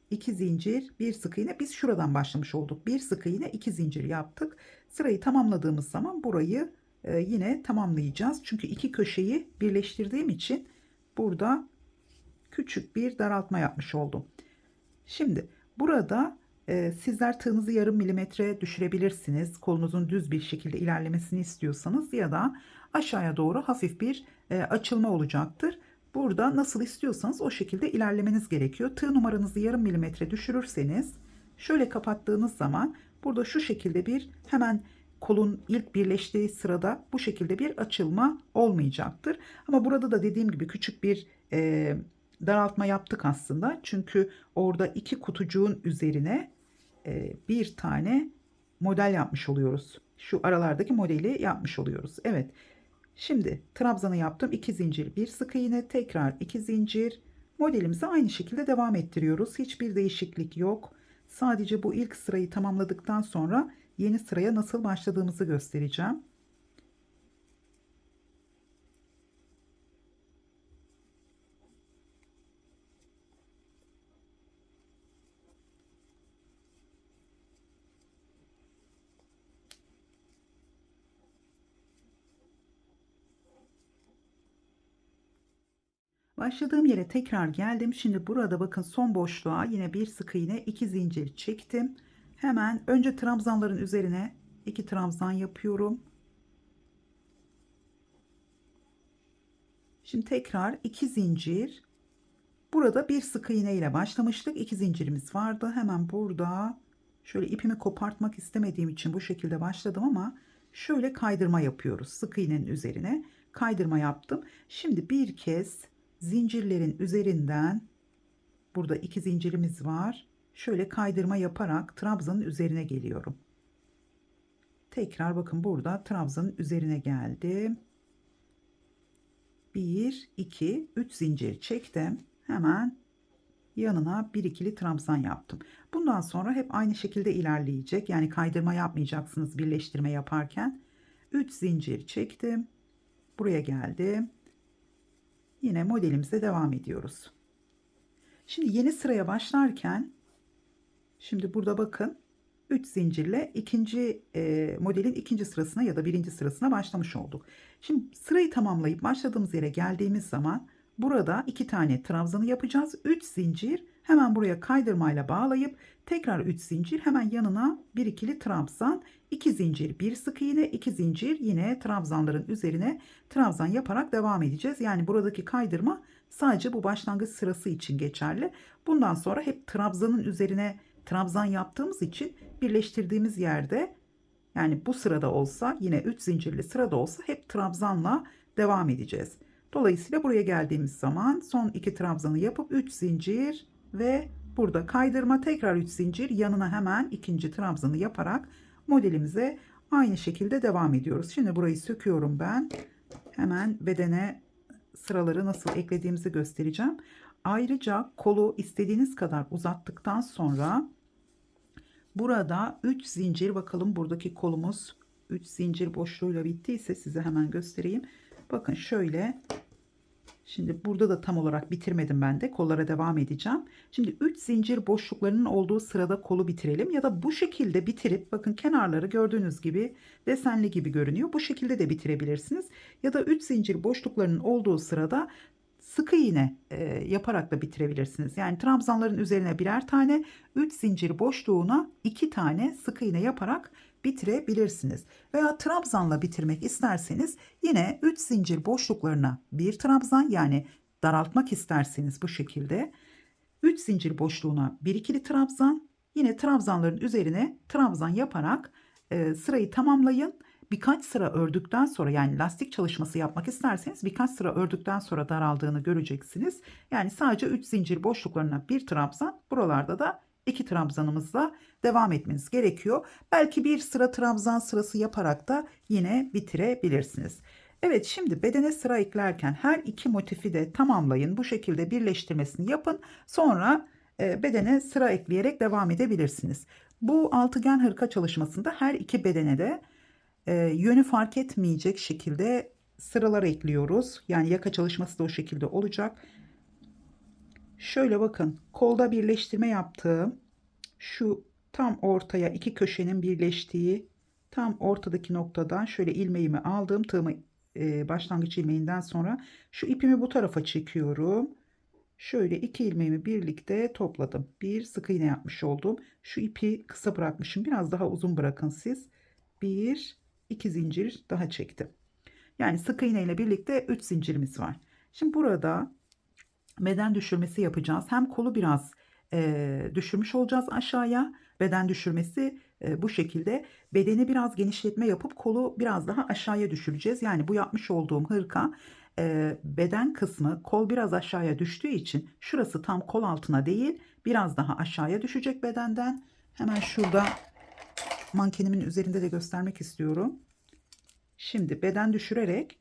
iki zincir, bir sık iğne, biz şuradan başlamış olduk. Bir sık iğne, iki zincir yaptık. Sırayı tamamladığımız zaman burayı yine tamamlayacağız. Çünkü iki köşeyi birleştirdiğim için burada küçük bir daraltma yapmış oldum. Şimdi burada sizler tığınızı yarım milimetre düşürebilirsiniz. Kolunuzun düz bir şekilde ilerlemesini istiyorsanız ya da aşağıya doğru hafif bir açılma olacaktır. Burada nasıl istiyorsanız o şekilde ilerlemeniz gerekiyor. Tığ numaranızı yarım milimetre düşürürseniz şöyle kapattığınız zaman burada şu şekilde bir hemen kolun ilk birleştiği sırada bu şekilde bir açılma olmayacaktır. Ama burada da dediğim gibi küçük bir daraltma yaptık aslında. Çünkü orada iki kutucuğun üzerine bir tane model yapmış oluyoruz. Şu aralardaki modeli yapmış oluyoruz. Evet. Şimdi trabzanı yaptım. 2 zincir, bir sık iğne, tekrar 2 zincir. Modelimizi aynı şekilde devam ettiriyoruz. Hiçbir değişiklik yok. Sadece bu ilk sırayı tamamladıktan sonra yeni sıraya nasıl başladığımızı göstereceğim. Başladığım yere tekrar geldim. Şimdi burada bakın son boşluğa yine bir sık iğne, 2 zincir çektim. Hemen önce trabzanların üzerine 2 trabzan yapıyorum. Şimdi tekrar 2 zincir. Burada bir sık iğne ile başlamıştık. 2 zincirimiz vardı. Hemen burada şöyle ipimi kopartmak istemediğim için bu şekilde başladım ama şöyle kaydırma yapıyoruz. Sık iğnenin üzerine kaydırma yaptım. Şimdi bir kez zincirlerin üzerinden burada 2 zincirimiz var. Şöyle kaydırma yaparak trabzanın üzerine geliyorum. Tekrar bakın burada trabzanın üzerine geldim. 1 2 3 zincir çektim. Hemen yanına bir ikili trabzan yaptım. Bundan sonra hep aynı şekilde ilerleyecek. Yani kaydırma yapmayacaksınız birleştirme yaparken. 3 zincir çektim. Buraya geldim. Yine modelimize devam ediyoruz. Şimdi yeni sıraya başlarken şimdi burada bakın 3 zincirle ikinci modelin ikinci sırasına ya da birinci sırasına başlamış olduk. Şimdi sırayı tamamlayıp başladığımız yere geldiğimiz zaman burada 2 tane trabzanı yapacağız. 3 zincir hemen buraya kaydırmayla bağlayıp tekrar 3 zincir hemen yanına bir ikili trabzan, 2 zincir, bir sık iğne, 2 zincir yine trabzanların üzerine trabzan yaparak devam edeceğiz. Yani buradaki kaydırma sadece bu başlangıç sırası için geçerli. Bundan sonra hep trabzanın üzerine trabzan yaptığımız için birleştirdiğimiz yerde yani bu sırada olsa yine 3 zincirli sırada olsa hep trabzanla devam edeceğiz. Dolayısıyla buraya geldiğimiz zaman son 2 trabzanı yapıp 3 zincir ve burada kaydırma, tekrar 3 zincir, yanına hemen ikinci trabzanı yaparak modelimize aynı şekilde devam ediyoruz. Şimdi burayı söküyorum ben. Hemen bedene sıraları nasıl eklediğimizi göstereceğim. Ayrıca kolu istediğiniz kadar uzattıktan sonra burada 3 zincir, bakalım buradaki kolumuz 3 zincir boşluğuyla bittiyse size hemen göstereyim. Bakın şöyle. Şimdi burada da tam olarak bitirmedim ben de. Kollara devam edeceğim. Şimdi 3 zincir boşluklarının olduğu sırada kolu bitirelim. Ya da bu şekilde bitirip bakın kenarları gördüğünüz gibi desenli gibi görünüyor. Bu şekilde de bitirebilirsiniz. Ya da 3 zincir boşluklarının olduğu sırada sık iğne yaparak da bitirebilirsiniz. Yani trabzanların üzerine birer tane, 3 zincir boşluğuna 2 tane sık iğne yaparak bitirebilirsiniz. Veya trabzanla bitirmek isterseniz yine 3 zincir boşluklarına bir trabzan, yani daraltmak isterseniz bu şekilde 3 zincir boşluğuna bir ikili trabzan, yine trabzanların üzerine trabzan yaparak sırayı tamamlayın. Birkaç sıra ördükten sonra, yani lastik çalışması yapmak isterseniz birkaç sıra ördükten sonra daraldığını göreceksiniz. Yani sadece 3 zincir boşluklarına bir trabzan, buralarda da 2 trabzanımızla devam etmeniz gerekiyor. Belki bir sıra trabzan sırası yaparak da yine bitirebilirsiniz. Evet, şimdi bedene sıra eklerken her iki motifi de tamamlayın. Bu şekilde birleştirmesini yapın. Sonra bedene sıra ekleyerek devam edebilirsiniz. Bu altıgen hırka çalışmasında her iki bedene de yönü fark etmeyecek şekilde sıralar ekliyoruz. Yani yaka çalışması da o şekilde olacak. Şöyle bakın, kolda birleştirme yaptığım şu tam ortaya iki köşenin birleştiği Tam ortadaki noktadan şöyle ilmeğimi aldım. Tığımı başlangıç ilmeğinden sonra şu ipimi bu tarafa çekiyorum. Şöyle iki ilmeğimi birlikte topladım. Bir sık iğne yapmış oldum. Şu ipi kısa bırakmışım. Biraz daha uzun bırakın siz. Bir, iki zincir daha çektim. Yani sık iğne ile birlikte 3 zincirimiz var. Şimdi burada beden düşürmesi yapacağız. Hem kolu biraz düşürmüş olacağız aşağıya. Beden düşürmesi bu şekilde. Bedeni biraz genişletme yapıp kolu biraz daha aşağıya düşüreceğiz. Yani bu yapmış olduğum hırka beden kısmı kol biraz aşağıya düştüğü için şurası tam kol altına değil biraz daha aşağıya düşecek bedenden. Hemen şurada mankenimin üzerinde de göstermek istiyorum. Şimdi beden düşürerek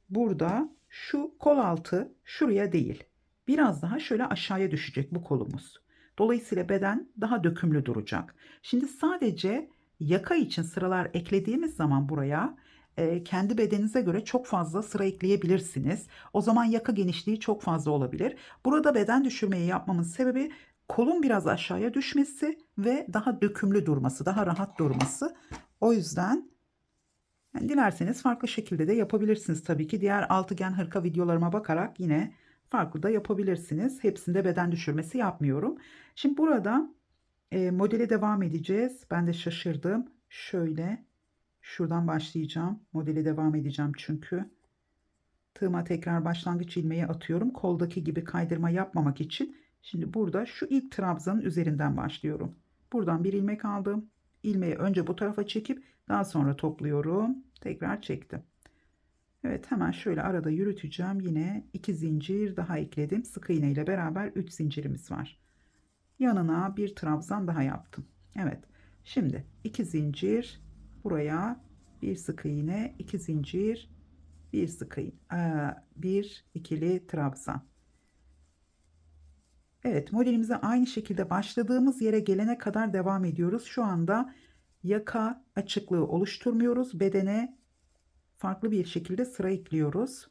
burada şu kol altı şuraya değil. Biraz daha şöyle aşağıya düşecek bu kolumuz. Dolayısıyla beden daha dökümlü duracak. Şimdi sadece yaka için sıralar eklediğimiz zaman buraya kendi bedeninize göre çok fazla sıra ekleyebilirsiniz. O zaman yaka genişliği çok fazla olabilir. Burada beden düşürmeyi yapmamın sebebi kolun biraz aşağıya düşmesi ve daha dökümlü durması, daha rahat durması. O yüzden yani dilerseniz farklı şekilde de yapabilirsiniz tabii ki. Diğer altıgen hırka videolarıma bakarak yine farklı da yapabilirsiniz. Hepsinde beden düşürmesi yapmıyorum. Şimdi burada modele devam edeceğiz. Ben de şaşırdım. Şöyle şuradan başlayacağım. Modele devam edeceğim çünkü. Tığıma tekrar başlangıç ilmeği atıyorum. Koldaki gibi kaydırma yapmamak için. Şimdi burada şu ilk trabzanın üzerinden başlıyorum. Buradan bir ilmek aldım. İlmeği önce bu tarafa çekip daha sonra topluyorum. Tekrar çektim. Evet, hemen şöyle arada yürüteceğim. Yine 2 zincir daha ekledim. Sık iğne ile beraber 3 zincirimiz var. Yanına bir trabzan daha yaptım. Evet. Şimdi 2 zincir buraya, bir sık iğne, 2 zincir, bir sık iğne, bir ikili trabzan. Evet, modelimize aynı şekilde başladığımız yere gelene kadar devam ediyoruz. Şu anda yaka açıklığı oluşturmuyoruz. Bedene farklı bir şekilde sıra ekliyoruz.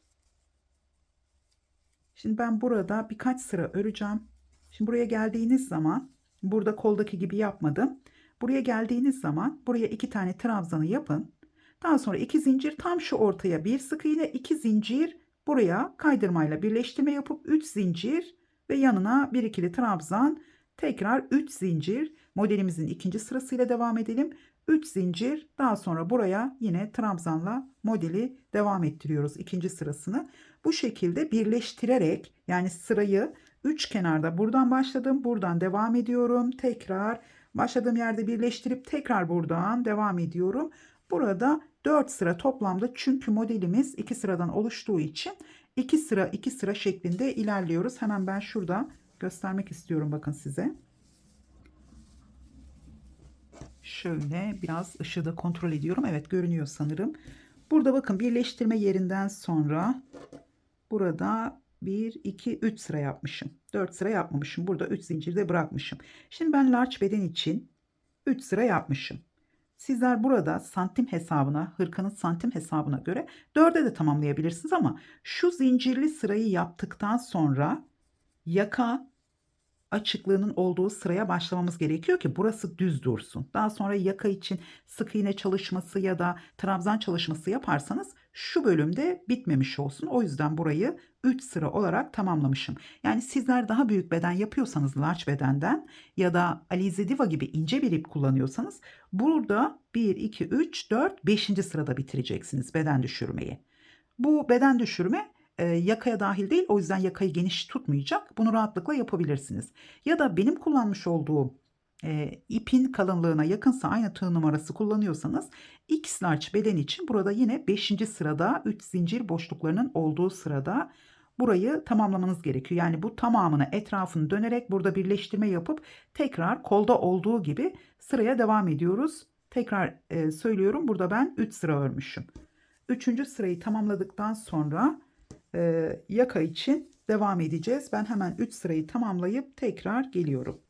Şimdi ben burada birkaç sıra öreceğim. Şimdi buraya geldiğiniz zaman burada koldaki gibi yapmadım. Buraya geldiğiniz zaman buraya 2 tane trabzanı yapın. Daha sonra 2 zincir tam şu ortaya bir sık iğne, 2 zincir buraya kaydırmayla birleştirme yapıp 3 zincir ve yanına bir ikili trabzan, tekrar 3 zincir. Modelimizin ikinci sırasıyla devam edelim. 3 zincir, daha sonra buraya yine trabzanla modeli devam ettiriyoruz ikinci sırasını. Bu şekilde birleştirerek, yani sırayı 3 kenarda buradan başladım, buradan devam ediyorum. Tekrar başladığım yerde birleştirip tekrar buradan devam ediyorum. Burada 4 sıra toplamda, çünkü modelimiz 2 sıradan oluştuğu için 2 sıra 2 sıra şeklinde ilerliyoruz. Hemen ben şurada göstermek istiyorum bakın size. Şöyle biraz ışığı da kontrol ediyorum. Evet, görünüyor sanırım. Burada bakın birleştirme yerinden sonra burada 1, 2, 3 sıra yapmışım. 4 sıra yapmamışım. Burada 3 zincirde bırakmışım. Şimdi ben large beden için 3 sıra yapmışım. Sizler burada santim hesabına, hırkanın santim hesabına göre 4'e de tamamlayabilirsiniz ama şu zincirli sırayı yaptıktan sonra yaka açıklığının olduğu sıraya başlamamız gerekiyor ki burası düz dursun. Daha sonra yaka için sık iğne çalışması ya da trabzan çalışması yaparsanız şu bölümde bitmemiş olsun. O yüzden burayı 3 sıra olarak tamamlamışım. Yani sizler daha büyük beden yapıyorsanız large bedenden ya da Alize Diva gibi ince bir ip kullanıyorsanız burada 1, 2, 3, 4, 5. sırada bitireceksiniz beden düşürmeyi. Bu beden düşürme yakaya dahil değil. O yüzden yakayı geniş tutmayacak. Bunu rahatlıkla yapabilirsiniz. Ya da benim kullanmış olduğum ipin kalınlığına yakınsa, aynı tığ numarası kullanıyorsanız, X large beden için burada yine 5. sırada 3 zincir boşluklarının olduğu sırada burayı tamamlamanız gerekiyor. Yani bu tamamını, etrafını dönerek burada birleştirme yapıp tekrar kolda olduğu gibi sıraya devam ediyoruz. Tekrar söylüyorum, burada ben 3 sıra örmüşüm. Üçüncü sırayı tamamladıktan sonra yaka için devam edeceğiz. Ben hemen 3 sırayı tamamlayıp tekrar geliyorum.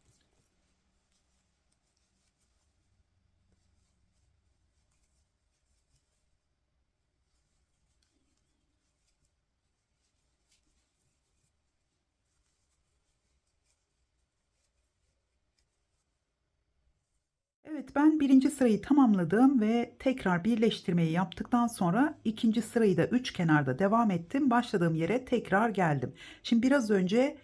Evet, Evet, ben birinci sırayı tamamladım ve tekrar birleştirmeyi yaptıktan sonra ikinci sırayı da üç kenarda devam ettim. Başladığım yere tekrar geldim. Şimdi biraz önce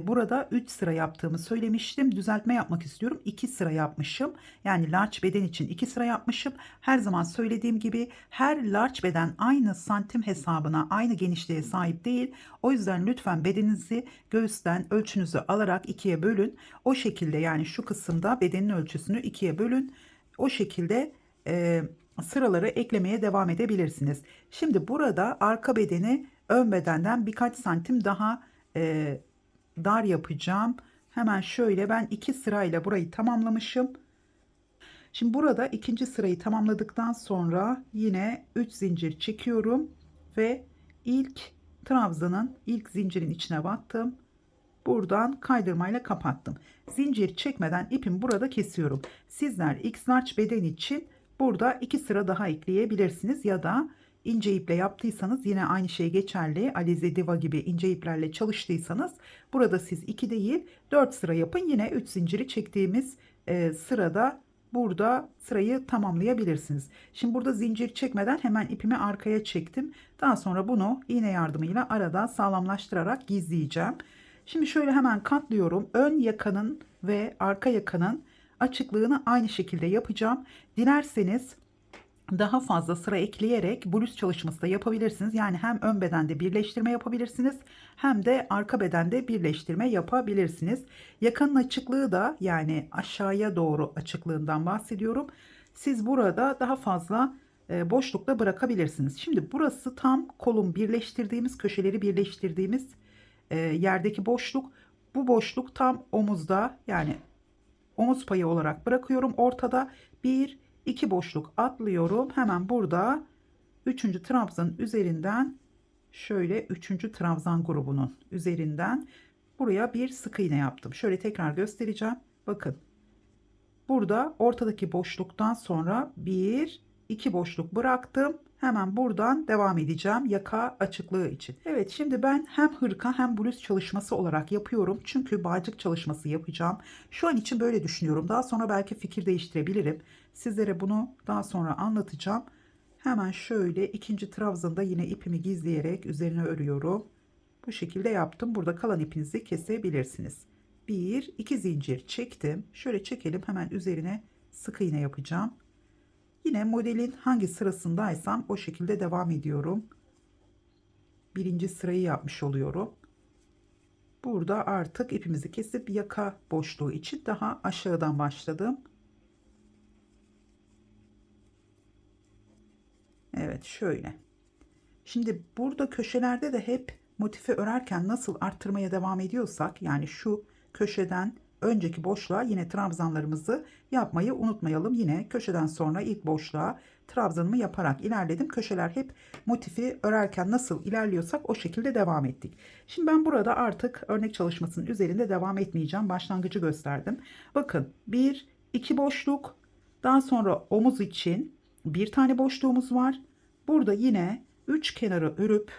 burada 3 sıra yaptığımı söylemiştim. Düzeltme yapmak istiyorum. 2 sıra yapmışım. Yani large beden için 2 sıra yapmışım. Her zaman söylediğim gibi her large beden aynı santim hesabına, aynı genişliğe sahip değil. O yüzden lütfen bedeninizi göğüsten ölçünüzü alarak ikiye bölün. O şekilde, yani şu kısımda bedenin ölçüsünü ikiye bölün. O şekilde sıraları eklemeye devam edebilirsiniz. Şimdi burada arka bedeni ön bedenden birkaç santim daha dar yapacağım. Hemen şöyle, ben 2 sırayla burayı tamamlamışım. Şimdi burada ikinci sırayı tamamladıktan sonra yine 3 zincir çekiyorum ve ilk trabzanın ilk zincirin içine battım. Buradan kaydırmayla kapattım. Zincir çekmeden ipimi burada kesiyorum. Sizler X large beden için burada 2 sıra daha ekleyebilirsiniz ya da ince iple yaptıysanız yine aynı şey geçerli. Alize Diva gibi ince iplerle çalıştıysanız burada siz 2 değil 4 sıra yapın. Yine 3 zinciri çektiğimiz sırada burada sırayı tamamlayabilirsiniz. Şimdi burada zincir çekmeden hemen ipimi arkaya çektim. Daha sonra bunu iğne yardımıyla arada sağlamlaştırarak gizleyeceğim. Şimdi şöyle hemen katlıyorum. Ön yakanın ve arka yakanın açıklığını aynı şekilde yapacağım. Dilerseniz daha fazla sıra ekleyerek bluz çalışması da yapabilirsiniz. Yani hem ön bedende birleştirme yapabilirsiniz hem de arka bedende birleştirme yapabilirsiniz. Yakanın açıklığı da, yani aşağıya doğru açıklığından bahsediyorum. Siz burada daha fazla boşlukta bırakabilirsiniz. Şimdi burası tam kolun birleştirdiğimiz, köşeleri birleştirdiğimiz yerdeki boşluk. Bu boşluk tam omuzda, yani omuz payı olarak bırakıyorum. Ortada bir iki boşluk atlıyorum. Hemen burada 3. trabzanın üzerinden, şöyle 3. trabzan grubunun üzerinden buraya bir sık iğne yaptım. Şöyle tekrar göstereceğim. Bakın. Burada ortadaki boşluktan sonra bir iki boşluk bıraktım. Hemen buradan devam edeceğim yaka açıklığı için. Evet, şimdi ben hem hırka hem bluz çalışması olarak yapıyorum. Çünkü bağcık çalışması yapacağım. Şu an için böyle düşünüyorum. Daha sonra belki fikir değiştirebilirim. Sizlere bunu daha sonra anlatacağım. Hemen şöyle ikinci trabzanda yine ipimi gizleyerek üzerine örüyorum. Bu şekilde yaptım. Burada kalan ipinizi kesebilirsiniz. Bir iki zincir çektim. Şöyle çekelim, hemen üzerine sık iğne yapacağım. Yine modelin hangi sırasındaysam o şekilde devam ediyorum. Birinci sırayı yapmış oluyorum. Burada artık ipimizi kesip yaka boşluğu için daha aşağıdan başladım. Evet, şöyle. Şimdi burada köşelerde de hep motifi örerken nasıl arttırmaya devam ediyorsak, yani şu köşeden önceki boşluğa yine trabzanlarımızı yapmayı unutmayalım. Yine köşeden sonra ilk boşluğa trabzanımı yaparak ilerledim. Köşeler hep motifi örerken nasıl ilerliyorsak o şekilde devam ettik. Şimdi ben burada artık örnek çalışmasının üzerinde devam etmeyeceğim. Başlangıcı gösterdim. Bakın, bir iki boşluk, daha sonra omuz için bir tane boşluğumuz var. Burada yine 3 kenarı örüp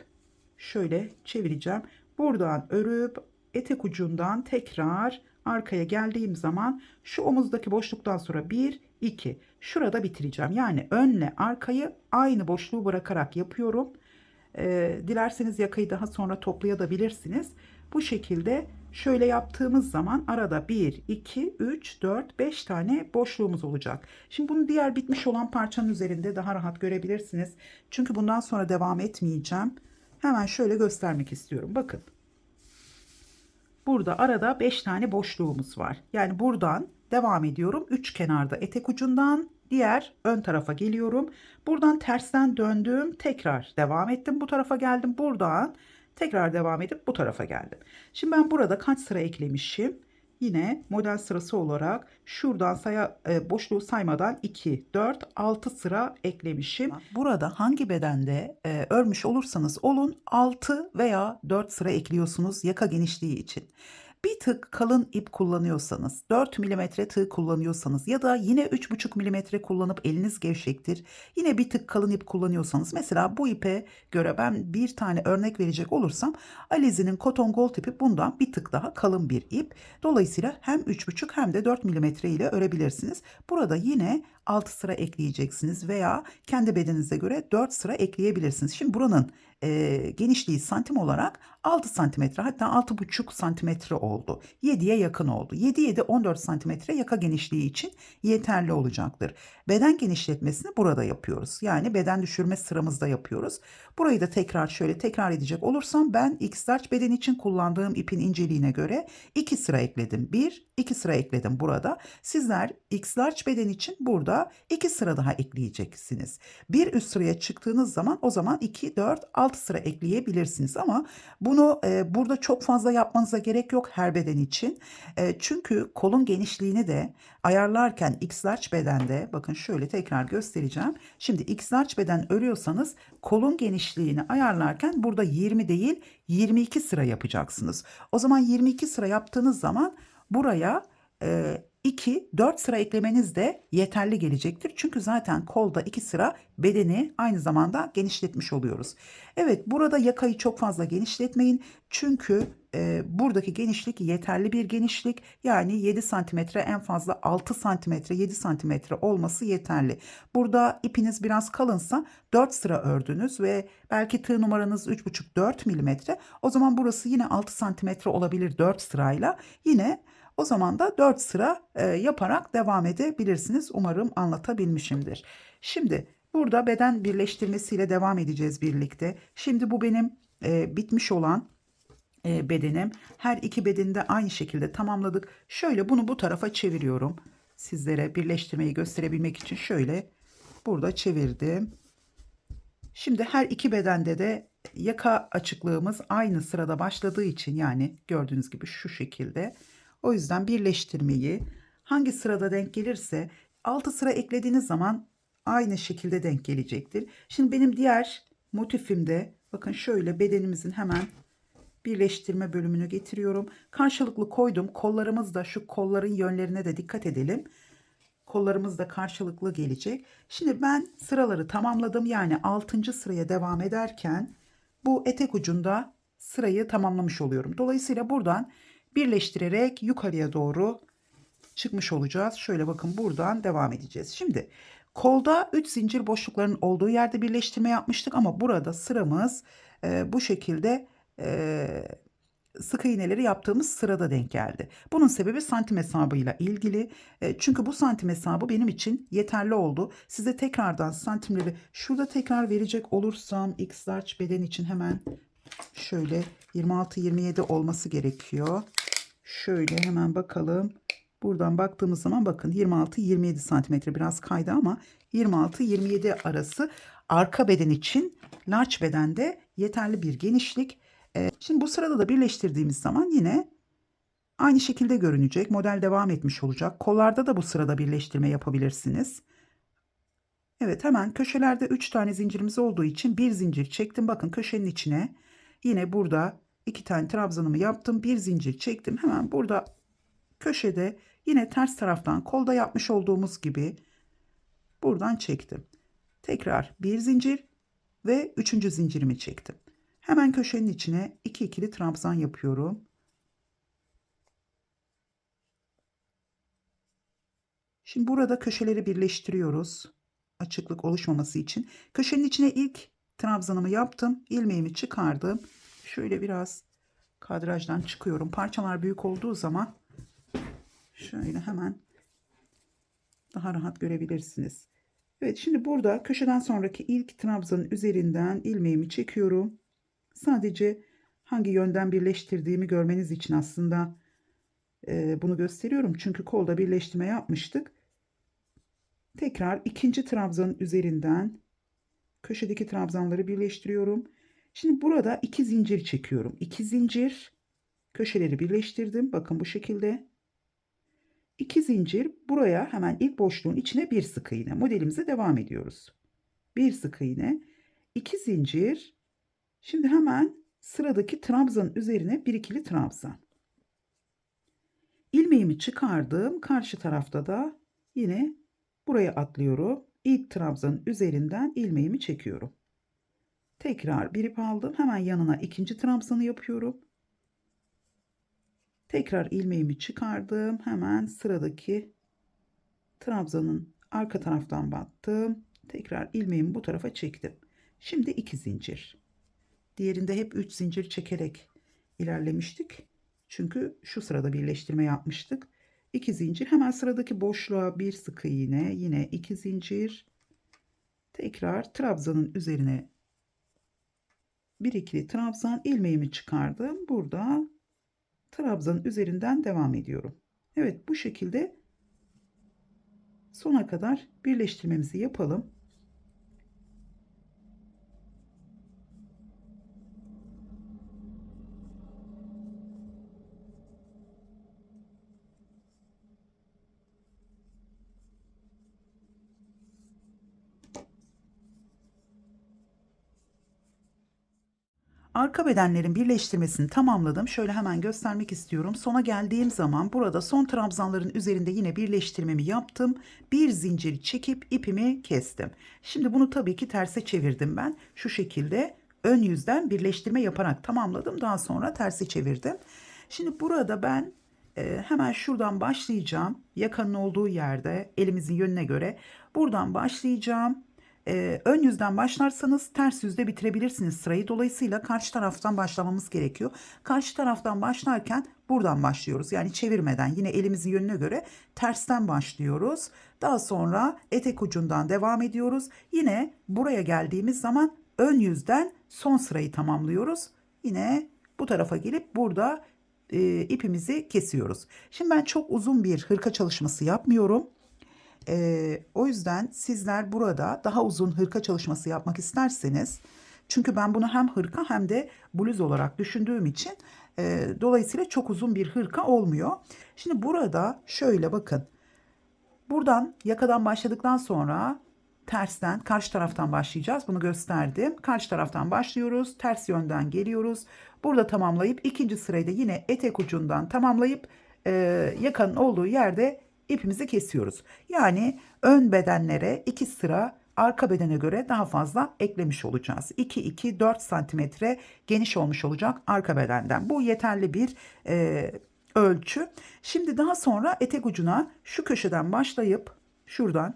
şöyle çevireceğim. Buradan örüp etek ucundan tekrar arkaya geldiğim zaman şu omuzdaki boşluktan sonra 1 2 şurada bitireceğim. Yani önle arkayı aynı boşluğu bırakarak yapıyorum. Dilerseniz yakayı daha sonra toplayabilirsiniz. Bu şekilde şöyle yaptığımız zaman arada 1 2 3 4 5 tane boşluğumuz olacak. Şimdi bunu diğer bitmiş olan parçanın üzerinde daha rahat görebilirsiniz. Çünkü bundan sonra devam etmeyeceğim. Hemen şöyle göstermek istiyorum. Bakın. Burada arada 5 tane boşluğumuz var. Yani buradan devam ediyorum. 3 kenarda etek ucundan diğer ön tarafa geliyorum. Buradan tersten döndüm. Tekrar devam ettim. Bu tarafa geldim. Buradan tekrar devam edip bu tarafa geldim. Şimdi ben burada kaç sıra eklemişim? Yine model sırası olarak şuradan boşluğu saymadan 2, 4, 6 sıra eklemişim. Burada hangi bedende örmüş olursanız olun 6 veya 4 sıra ekliyorsunuz yaka genişliği için. Bir tık kalın ip kullanıyorsanız, 4 milimetre tığ kullanıyorsanız ya da yine 3,5 milimetre kullanıp eliniz gevşektir. Yine bir tık kalın ip kullanıyorsanız, mesela bu ipe göre ben bir tane örnek verecek olursam, Alize'nin Cotton Gold ipi bundan bir tık daha kalın bir ip. Dolayısıyla hem 3,5 hem de 4 milimetre ile örebilirsiniz. Burada yine 6 sıra ekleyeceksiniz veya kendi bedeninize göre 4 sıra ekleyebilirsiniz. Şimdi buranın genişliği santim olarak 6 santimetre, hatta 6,5 santimetre oldu. 7'ye yakın oldu. 7 14 santimetre yaka genişliği için yeterli olacaktır. Beden genişletmesini burada yapıyoruz. Yani beden düşürme sıramızda yapıyoruz. Burayı da tekrar edecek olursam, ben X-Large beden için kullandığım ipin inceliğine göre 2 sıra ekledim. 2 sıra ekledim burada. Sizler X-Large beden için burada 2 sıra daha ekleyeceksiniz. Bir üst sıraya çıktığınız zaman, o zaman 2, 4, 6 sıra ekleyebilirsiniz ama bunu burada çok fazla yapmanıza gerek yok her beden için. Çünkü kolun genişliğini de ayarlarken X-Large bedende, bakın şöyle tekrar göstereceğim. Şimdi X-Large beden örüyorsanız kolun genişliğini ayarlarken burada 20 değil 22 sıra yapacaksınız. O zaman 22 sıra yaptığınız zaman buraya 2, 4 sıra eklemeniz de yeterli gelecektir. Çünkü zaten kolda 2 sıra bedeni aynı zamanda genişletmiş oluyoruz. Evet, burada yakayı çok fazla genişletmeyin. Çünkü buradaki genişlik yeterli bir genişlik. Yani 7 santimetre, en fazla 6 santimetre, 7 santimetre olması yeterli. Burada ipiniz biraz kalınsa 4 sıra ördünüz ve belki tığ numaranız 3,5-4 milimetre. O zaman burası yine 6 santimetre olabilir 4 sırayla. Yine o zaman da 4 sıra yaparak devam edebilirsiniz. Umarım anlatabilmişimdir. Şimdi burada beden birleştirmesiyle devam edeceğiz birlikte. Şimdi bu benim bitmiş olan bedenim. Her iki bedeni de aynı şekilde tamamladık. Şöyle bunu bu tarafa çeviriyorum. Sizlere birleştirmeyi gösterebilmek için şöyle burada çevirdim. Şimdi her iki bedende de yaka açıklığımız aynı sırada başladığı için, yani gördüğünüz gibi şu şekilde. O yüzden birleştirmeyi hangi sırada denk gelirse 6 sıra eklediğiniz zaman aynı şekilde denk gelecektir. Şimdi benim diğer motifimde, bakın şöyle bedenimizin hemen birleştirme bölümünü getiriyorum. Karşılıklı koydum. Kollarımız da, şu kolların yönlerine de dikkat edelim. Kollarımız da karşılıklı gelecek. Şimdi ben sıraları tamamladım. Yani 6. sıraya devam ederken bu etek ucunda sırayı tamamlamış oluyorum. Dolayısıyla buradan birleştirerek yukarıya doğru çıkmış olacağız. Şöyle bakın, buradan devam edeceğiz. Şimdi kolda 3 zincir boşluklarının olduğu yerde birleştirme yapmıştık ama burada sıramız bu şekilde sık iğneleri yaptığımız sırada denk geldi. Bunun sebebi santim hesabıyla ilgili. Çünkü bu santim hesabı benim için yeterli oldu. Size tekrardan santimleri şurada tekrar verecek olursam, X-Large beden için hemen şöyle 26-27 olması gerekiyor. Şöyle hemen bakalım. Buradan baktığımız zaman bakın 26-27 santimetre, biraz kaydı ama 26-27 arası arka beden için large bedende yeterli bir genişlik. Şimdi bu sırada da birleştirdiğimiz zaman yine aynı şekilde görünecek. Model devam etmiş olacak. Kollarda da bu sırada birleştirme yapabilirsiniz. Evet, hemen köşelerde 3 tane zincirimiz olduğu için bir zincir çektim. Bakın köşenin içine yine burada 2 tane trabzanımı yaptım. Bir zincir çektim. Hemen burada köşede yine ters taraftan kolda yapmış olduğumuz gibi buradan çektim. Tekrar bir zincir ve 3. zincirimi çektim. Hemen köşenin içine 2 ikili trabzan yapıyorum. Şimdi burada köşeleri birleştiriyoruz. Açıklık oluşmaması için. Köşenin içine ilk trabzanımı yaptım. İlmeğimi çıkardım. Şöyle biraz kadrajdan çıkıyorum. Parçalar büyük olduğu zaman şöyle hemen daha rahat görebilirsiniz. Evet, şimdi burada köşeden sonraki ilk trabzanın üzerinden ilmeğimi çekiyorum. Sadece hangi yönden birleştirdiğimi görmeniz için aslında bunu gösteriyorum. Çünkü kolda birleştirme yapmıştık. Tekrar ikinci trabzanın üzerinden köşedeki trabzanları birleştiriyorum. Şimdi burada 2 zincir çekiyorum. 2 zincir, köşeleri birleştirdim. Bakın bu şekilde. 2 zincir, buraya hemen ilk boşluğun içine bir sık iğne. Modelimize devam ediyoruz. Bir sık iğne, 2 zincir. Şimdi hemen sıradaki trabzanın üzerine bir ikili trabzan. İlmeğimi çıkardım. Karşı tarafta da yine buraya atlıyorum. İlk trabzanın üzerinden ilmeğimi çekiyorum. Tekrar bir ip aldım. Hemen yanına ikinci trabzanı yapıyorum. Tekrar ilmeğimi çıkardım. Hemen sıradaki trabzanın arka taraftan battım. Tekrar ilmeğimi bu tarafa çektim. Şimdi 2 zincir. Diğerinde hep 3 zincir çekerek ilerlemiştik. Çünkü şu sırada birleştirme yapmıştık. 2 zincir, hemen sıradaki boşluğa bir sık iğne, yine 2 zincir. Tekrar trabzanın üzerine bir ikili trabzan, ilmeğimi çıkardım. Burada trabzanın üzerinden devam ediyorum. Evet, bu şekilde sona kadar birleştirmemizi yapalım. Arka bedenlerin birleştirmesini tamamladım. Şöyle hemen göstermek istiyorum. Sona geldiğim zaman burada son trabzanların üzerinde yine birleştirmemi yaptım. Bir zincir çekip ipimi kestim. Şimdi bunu tabii ki terse çevirdim ben. Şu şekilde ön yüzden birleştirme yaparak tamamladım. Daha sonra terse çevirdim. Şimdi burada ben hemen şuradan başlayacağım. Yakanın olduğu yerde elimizin yönüne göre buradan başlayacağım. Ön yüzden başlarsanız ters yüzde bitirebilirsiniz sırayı. Dolayısıyla karşı taraftan başlamamız gerekiyor. Karşı taraftan başlarken buradan başlıyoruz. Yani çevirmeden yine elimizin yönüne göre tersten başlıyoruz. Daha sonra etek ucundan devam ediyoruz. Yine buraya geldiğimiz zaman ön yüzden son sırayı tamamlıyoruz. Yine bu tarafa gelip burada ipimizi kesiyoruz. Şimdi ben çok uzun bir hırka çalışması yapmıyorum. O yüzden sizler burada daha uzun hırka çalışması yapmak isterseniz, çünkü ben bunu hem hırka hem de bluz olarak düşündüğüm için dolayısıyla çok uzun bir hırka olmuyor. Şimdi burada şöyle bakın, buradan yakadan başladıktan sonra tersten karşı taraftan başlayacağız. Bunu gösterdim. Karşı taraftan başlıyoruz. Ters yönden geliyoruz. Burada tamamlayıp ikinci sırayı da yine etek ucundan tamamlayıp yakanın olduğu yerde ipimizi kesiyoruz. Yani ön bedenlere 2 sıra, arka bedene göre daha fazla eklemiş olacağız. 4 santimetre geniş olmuş olacak arka bedenden. Bu yeterli bir ölçü. Şimdi daha sonra etek ucuna şu köşeden başlayıp şuradan,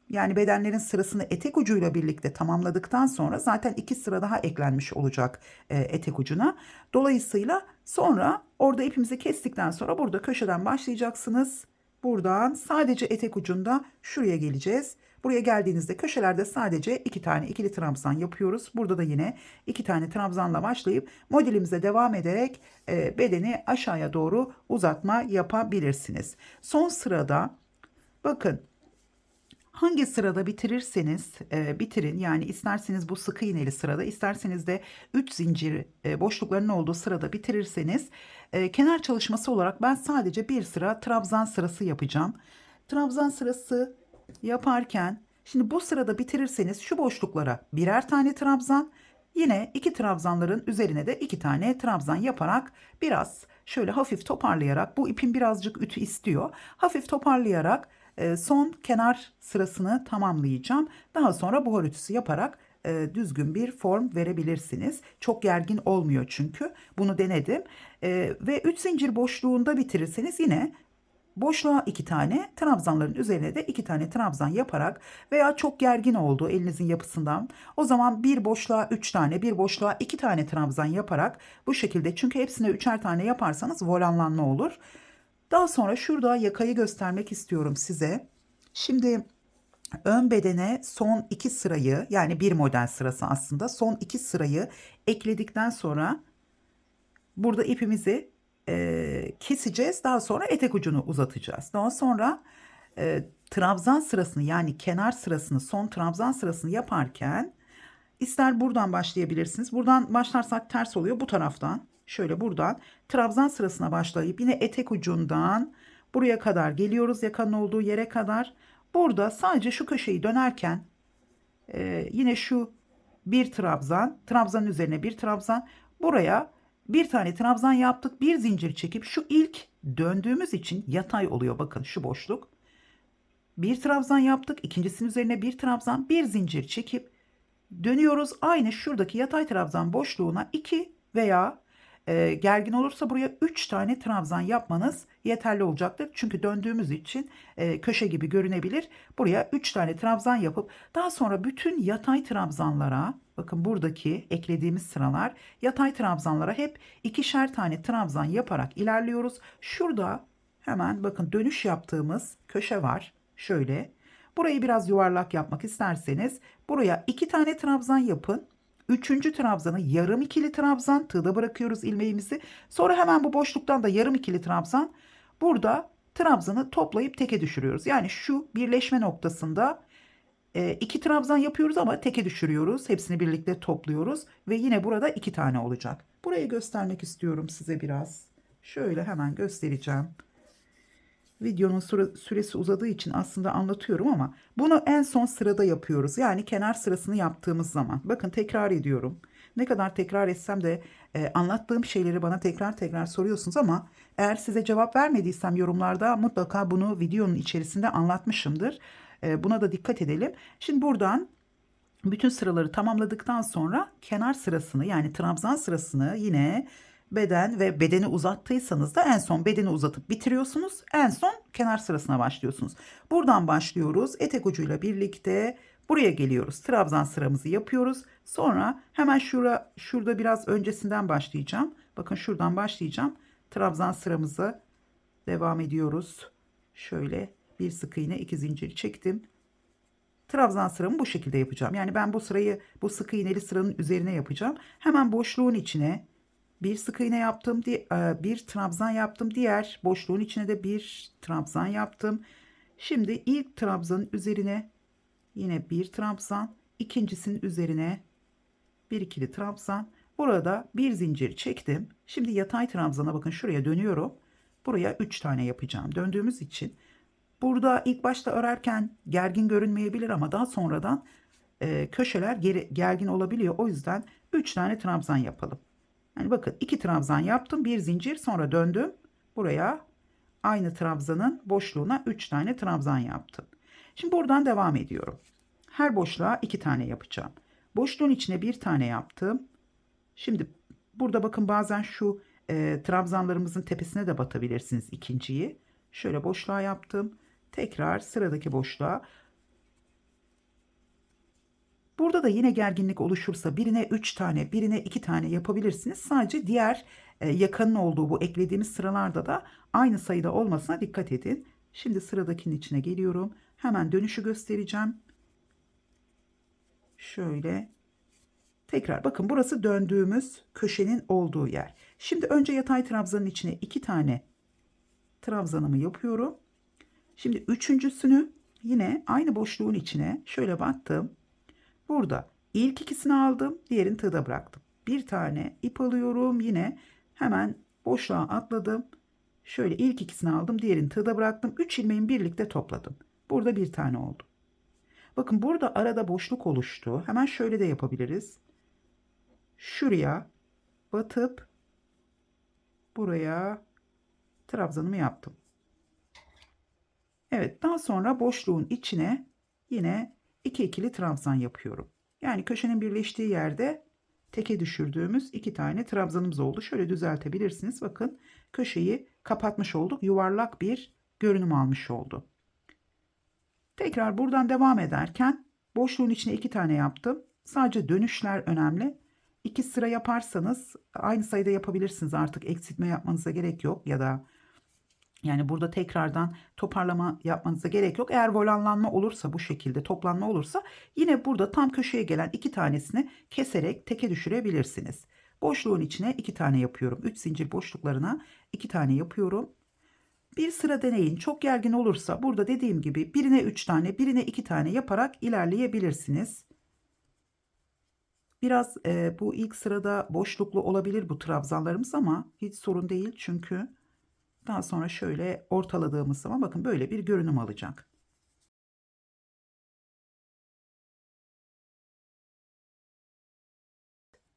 yani bedenlerin sırasını etek ucuyla birlikte tamamladıktan sonra zaten 2 sıra daha eklenmiş olacak etek ucuna. Dolayısıyla sonra orada ipimizi kestikten sonra burada köşeden başlayacaksınız. Buradan sadece etek ucunda şuraya geleceğiz. Buraya geldiğinizde köşelerde sadece 2 tane ikili trabzan yapıyoruz. Burada da yine 2 tane trabzanla başlayıp modelimize devam ederek bedeni aşağıya doğru uzatma yapabilirsiniz. Son sırada bakın, hangi sırada bitirirseniz bitirin. Yani isterseniz bu sık iğneli sırada, isterseniz de 3 zincir boşluklarının olduğu sırada bitirirseniz, kenar çalışması olarak ben sadece bir sıra trabzan sırası yapacağım. Trabzan sırası yaparken şimdi bu sırada bitirirseniz şu boşluklara birer tane trabzan, yine iki trabzanların üzerine de 2 tane trabzan yaparak biraz şöyle hafif toparlayarak, bu ipin birazcık ütü istiyor. Hafif toparlayarak son kenar sırasını tamamlayacağım. Daha sonra buhar ütüsü yaparak düzgün bir form verebilirsiniz. Çok gergin olmuyor çünkü. Bunu denedim. Ve 3 zincir boşluğunda bitirirseniz yine boşluğa 2 tane, trabzanların üzerine de 2 tane trabzan yaparak, veya çok gergin oldu elinizin yapısından, o zaman bir boşluğa 3 tane, bir boşluğa 2 tane trabzan yaparak bu şekilde, çünkü hepsine 3'er tane yaparsanız volanlanma olur. Daha sonra şurada yakayı göstermek istiyorum size. Şimdi ön bedene son 2 sırayı, yani bir model sırası aslında, son 2 sırayı ekledikten sonra burada ipimizi keseceğiz. Daha sonra etek ucunu uzatacağız. Daha sonra trabzan sırasını, yani kenar sırasını, son trabzan sırasını yaparken ister buradan başlayabilirsiniz. Buradan başlarsak ters oluyor. Bu taraftan şöyle buradan trabzan sırasına başlayıp yine etek ucundan buraya kadar geliyoruz, yakanın olduğu yere kadar. Burada sadece şu köşeyi dönerken yine şu bir trabzan, üzerine bir trabzan, buraya bir tane trabzan yaptık, bir zincir çekip şu ilk döndüğümüz için yatay oluyor. Bakın şu boşluk. Bir trabzan yaptık. İkincisinin üzerine bir trabzan, bir zincir çekip dönüyoruz. Aynı şuradaki yatay trabzan boşluğuna 2 veya gergin olursa buraya 3 tane trabzan yapmanız yeterli olacaktır. Çünkü döndüğümüz için köşe gibi görünebilir. Buraya 3 tane trabzan yapıp daha sonra bütün yatay trabzanlara, bakın buradaki eklediğimiz sıralar, yatay trabzanlara hep ikişer tane trabzan yaparak ilerliyoruz. Şurada hemen bakın dönüş yaptığımız köşe var. Şöyle. Burayı biraz yuvarlak yapmak isterseniz buraya 2 tane trabzan yapın. Üçüncü trabzanı yarım ikili trabzan, tığda bırakıyoruz ilmeğimizi. Sonra hemen bu boşluktan da yarım ikili trabzan. Burada trabzanı toplayıp teke düşürüyoruz. Yani şu birleşme noktasında iki trabzan yapıyoruz ama teke düşürüyoruz. Hepsini birlikte topluyoruz ve yine burada 2 tane olacak. Burayı göstermek istiyorum size biraz. Şöyle hemen göstereceğim. Videonun süresi uzadığı için aslında anlatıyorum ama bunu en son sırada yapıyoruz. Yani kenar sırasını yaptığımız zaman. Bakın tekrar ediyorum. Ne kadar tekrar etsem de anlattığım şeyleri bana tekrar tekrar soruyorsunuz ama eğer size cevap vermediysem yorumlarda mutlaka bunu videonun içerisinde anlatmışımdır. Buna da dikkat edelim. Şimdi buradan bütün sıraları tamamladıktan sonra kenar sırasını yani trabzan sırasını yine beden ve bedeni uzattıysanız da en son bedeni uzatıp bitiriyorsunuz. En son kenar sırasına başlıyorsunuz. Buradan başlıyoruz. Etek ucuyla birlikte buraya geliyoruz. Trabzan sıramızı yapıyoruz. Sonra hemen şurada biraz öncesinden başlayacağım. Bakın şuradan başlayacağım. Trabzan sıramızı devam ediyoruz. Şöyle bir sık iğne, 2 zincir çektim. Trabzan sıramı bu şekilde yapacağım. Yani ben bu sırayı bu sık iğneli sıranın üzerine yapacağım. Hemen boşluğun içine bir sık iğne yaptım, bir trabzan yaptım. Diğer boşluğun içine de bir trabzan yaptım. Şimdi ilk trabzanın üzerine yine bir trabzan, ikincisinin üzerine bir ikili trabzan. Burada bir zincir çektim. Şimdi yatay trabzana bakın şuraya dönüyorum. Buraya 3 tane yapacağım. Döndüğümüz için burada ilk başta örerken gergin görünmeyebilir ama daha sonradan köşeler gergin olabiliyor. O yüzden 3 tane trabzan yapalım. Yani bakın 2 trabzan yaptım. Bir zincir sonra döndüm. Buraya aynı trabzanın boşluğuna 3 tane trabzan yaptım. Şimdi buradan devam ediyorum. Her boşluğa 2 tane yapacağım. Boşluğun içine bir tane yaptım. Şimdi burada bakın bazen şu trabzanlarımızın tepesine de batabilirsiniz ikinciyi. Şöyle boşluğa yaptım. Tekrar sıradaki boşluğa. Burada da yine gerginlik oluşursa birine 3 tane, birine 2 tane yapabilirsiniz. Sadece diğer yakanın olduğu bu eklediğimiz sıralarda da aynı sayıda olmasına dikkat edin. Şimdi sıradakinin içine geliyorum. Hemen dönüşü göstereceğim. Şöyle. Tekrar bakın burası döndüğümüz köşenin olduğu yer. Şimdi önce yatay trabzanın içine 2 tane trabzanımı yapıyorum. Şimdi üçüncüsünü yine aynı boşluğun içine şöyle battım. Burada ilk ikisini aldım, diğerini tığda bıraktım. Bir tane ip alıyorum, yine hemen boşluğa atladım. Şöyle ilk ikisini aldım, diğerini tığda bıraktım. 3 ilmeğimi birlikte topladım. Burada bir tane oldu. Bakın burada arada boşluk oluştu. Hemen şöyle de yapabiliriz. Şuraya batıp buraya trabzanımı yaptım. Evet, daha sonra boşluğun içine yine 2 ikili trabzan yapıyorum. Yani köşenin birleştiği yerde teke düşürdüğümüz 2 tane trabzanımız oldu. Şöyle düzeltebilirsiniz. Bakın köşeyi kapatmış olduk. Yuvarlak bir görünüm almış oldu. Tekrar buradan devam ederken boşluğun içine 2 tane yaptım. Sadece dönüşler önemli. 2 sıra yaparsanız aynı sayıda yapabilirsiniz. Artık eksiltme yapmanıza gerek yok ya da yani burada tekrardan toparlama yapmanıza gerek yok. Eğer volanlanma olursa, bu şekilde toplanma olursa yine burada tam köşeye gelen 2 tanesini keserek teke düşürebilirsiniz. Boşluğun içine 2 tane yapıyorum. 3 zincir boşluklarına 2 tane yapıyorum. Bir sıra deneyin. Çok gergin olursa burada dediğim gibi birine 3 tane, birine 2 tane yaparak ilerleyebilirsiniz. Biraz bu ilk sırada boşluklu olabilir bu trabzanlarımız ama hiç sorun değil çünkü daha sonra şöyle ortaladığımız zaman bakın böyle bir görünüm alacak.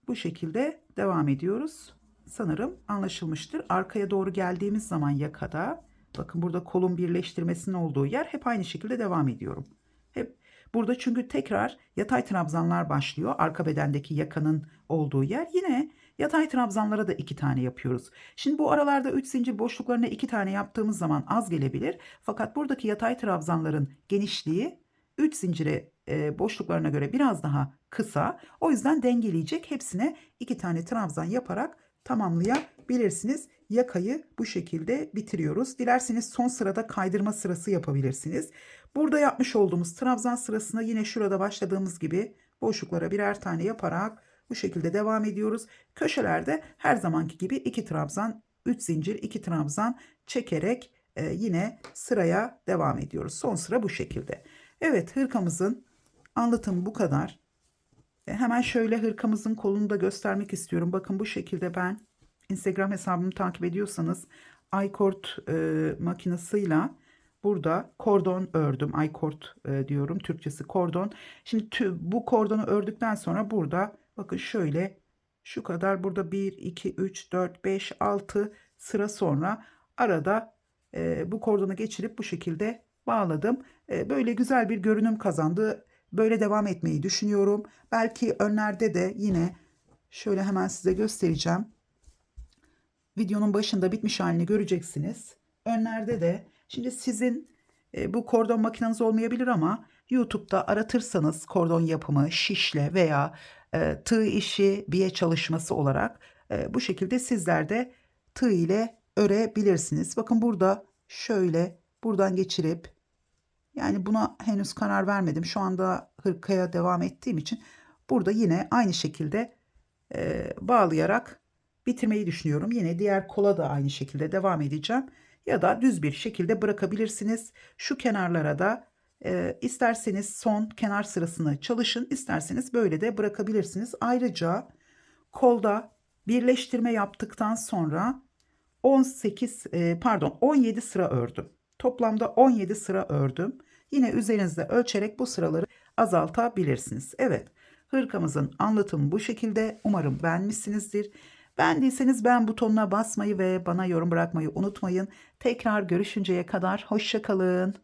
Bu şekilde devam ediyoruz. sanırım anlaşılmıştır. Arkaya doğru geldiğimiz zaman yakada, bakın burada kolun birleştirmesinin olduğu yer, hep aynı şekilde devam ediyorum. Hep burada, çünkü tekrar yatay trabzanlar başlıyor. Arka bedendeki yakanın olduğu yer. Yine yatay trabzanlara da 2 tane yapıyoruz. Şimdi bu aralarda 3 zincir boşluklarına 2 tane yaptığımız zaman az gelebilir. Fakat buradaki yatay trabzanların genişliği 3 zincire boşluklarına göre biraz daha kısa. O yüzden dengeleyecek. Hepsine 2 tane trabzan yaparak tamamlayabilirsiniz. Yakayı bu şekilde bitiriyoruz. Dilerseniz son sırada kaydırma sırası yapabilirsiniz. Burada yapmış olduğumuz trabzan sırasına yine şurada başladığımız gibi boşluklara birer tane yaparak bu şekilde devam ediyoruz. Köşelerde her zamanki gibi 2 trabzan, 3 zincir, 2 trabzan çekerek yine sıraya devam ediyoruz. Son sıra bu şekilde. Evet, hırkamızın anlatımı bu kadar. Hemen şöyle hırkamızın kolunu da göstermek istiyorum. Bakın bu şekilde ben Instagram hesabımı takip ediyorsanız iCord makinesiyle burada kordon ördüm. iCord diyorum. Türkçesi kordon. Şimdi bu kordonu ördükten sonra burada bakın şöyle şu kadar, burada 1, 2, 3, 4, 5, 6 sıra sonra arada bu kordonu geçirip bu şekilde bağladım. Böyle güzel bir görünüm kazandı. Böyle devam etmeyi düşünüyorum. Belki önlerde de yine şöyle hemen size göstereceğim. Videonun başında bitmiş halini göreceksiniz. Önlerde de şimdi sizin bu kordon makineniz olmayabilir ama YouTube'da aratırsanız kordon yapımı, şişle veya tığ işi, biye çalışması olarak bu şekilde sizler de tığ ile örebilirsiniz. Bakın burada şöyle buradan geçirip, yani buna henüz karar vermedim. Şu anda hırkaya devam ettiğim için burada yine aynı şekilde bağlayarak bitirmeyi düşünüyorum. Yine diğer kola da aynı şekilde devam edeceğim. Ya da düz bir şekilde bırakabilirsiniz. Şu kenarlara da isterseniz son kenar sırasını çalışın, isterseniz böyle de bırakabilirsiniz. Ayrıca kolda birleştirme yaptıktan sonra 17 sıra ördüm. Toplamda 17 sıra ördüm. Yine üzerinizde ölçerek bu sıraları azaltabilirsiniz. Evet, hırkamızın anlatımı bu şekilde. Umarım beğenmişsinizdir. Beğendiyseniz beğen butonuna basmayı ve bana yorum bırakmayı unutmayın. Tekrar görüşünceye kadar hoşça kalın.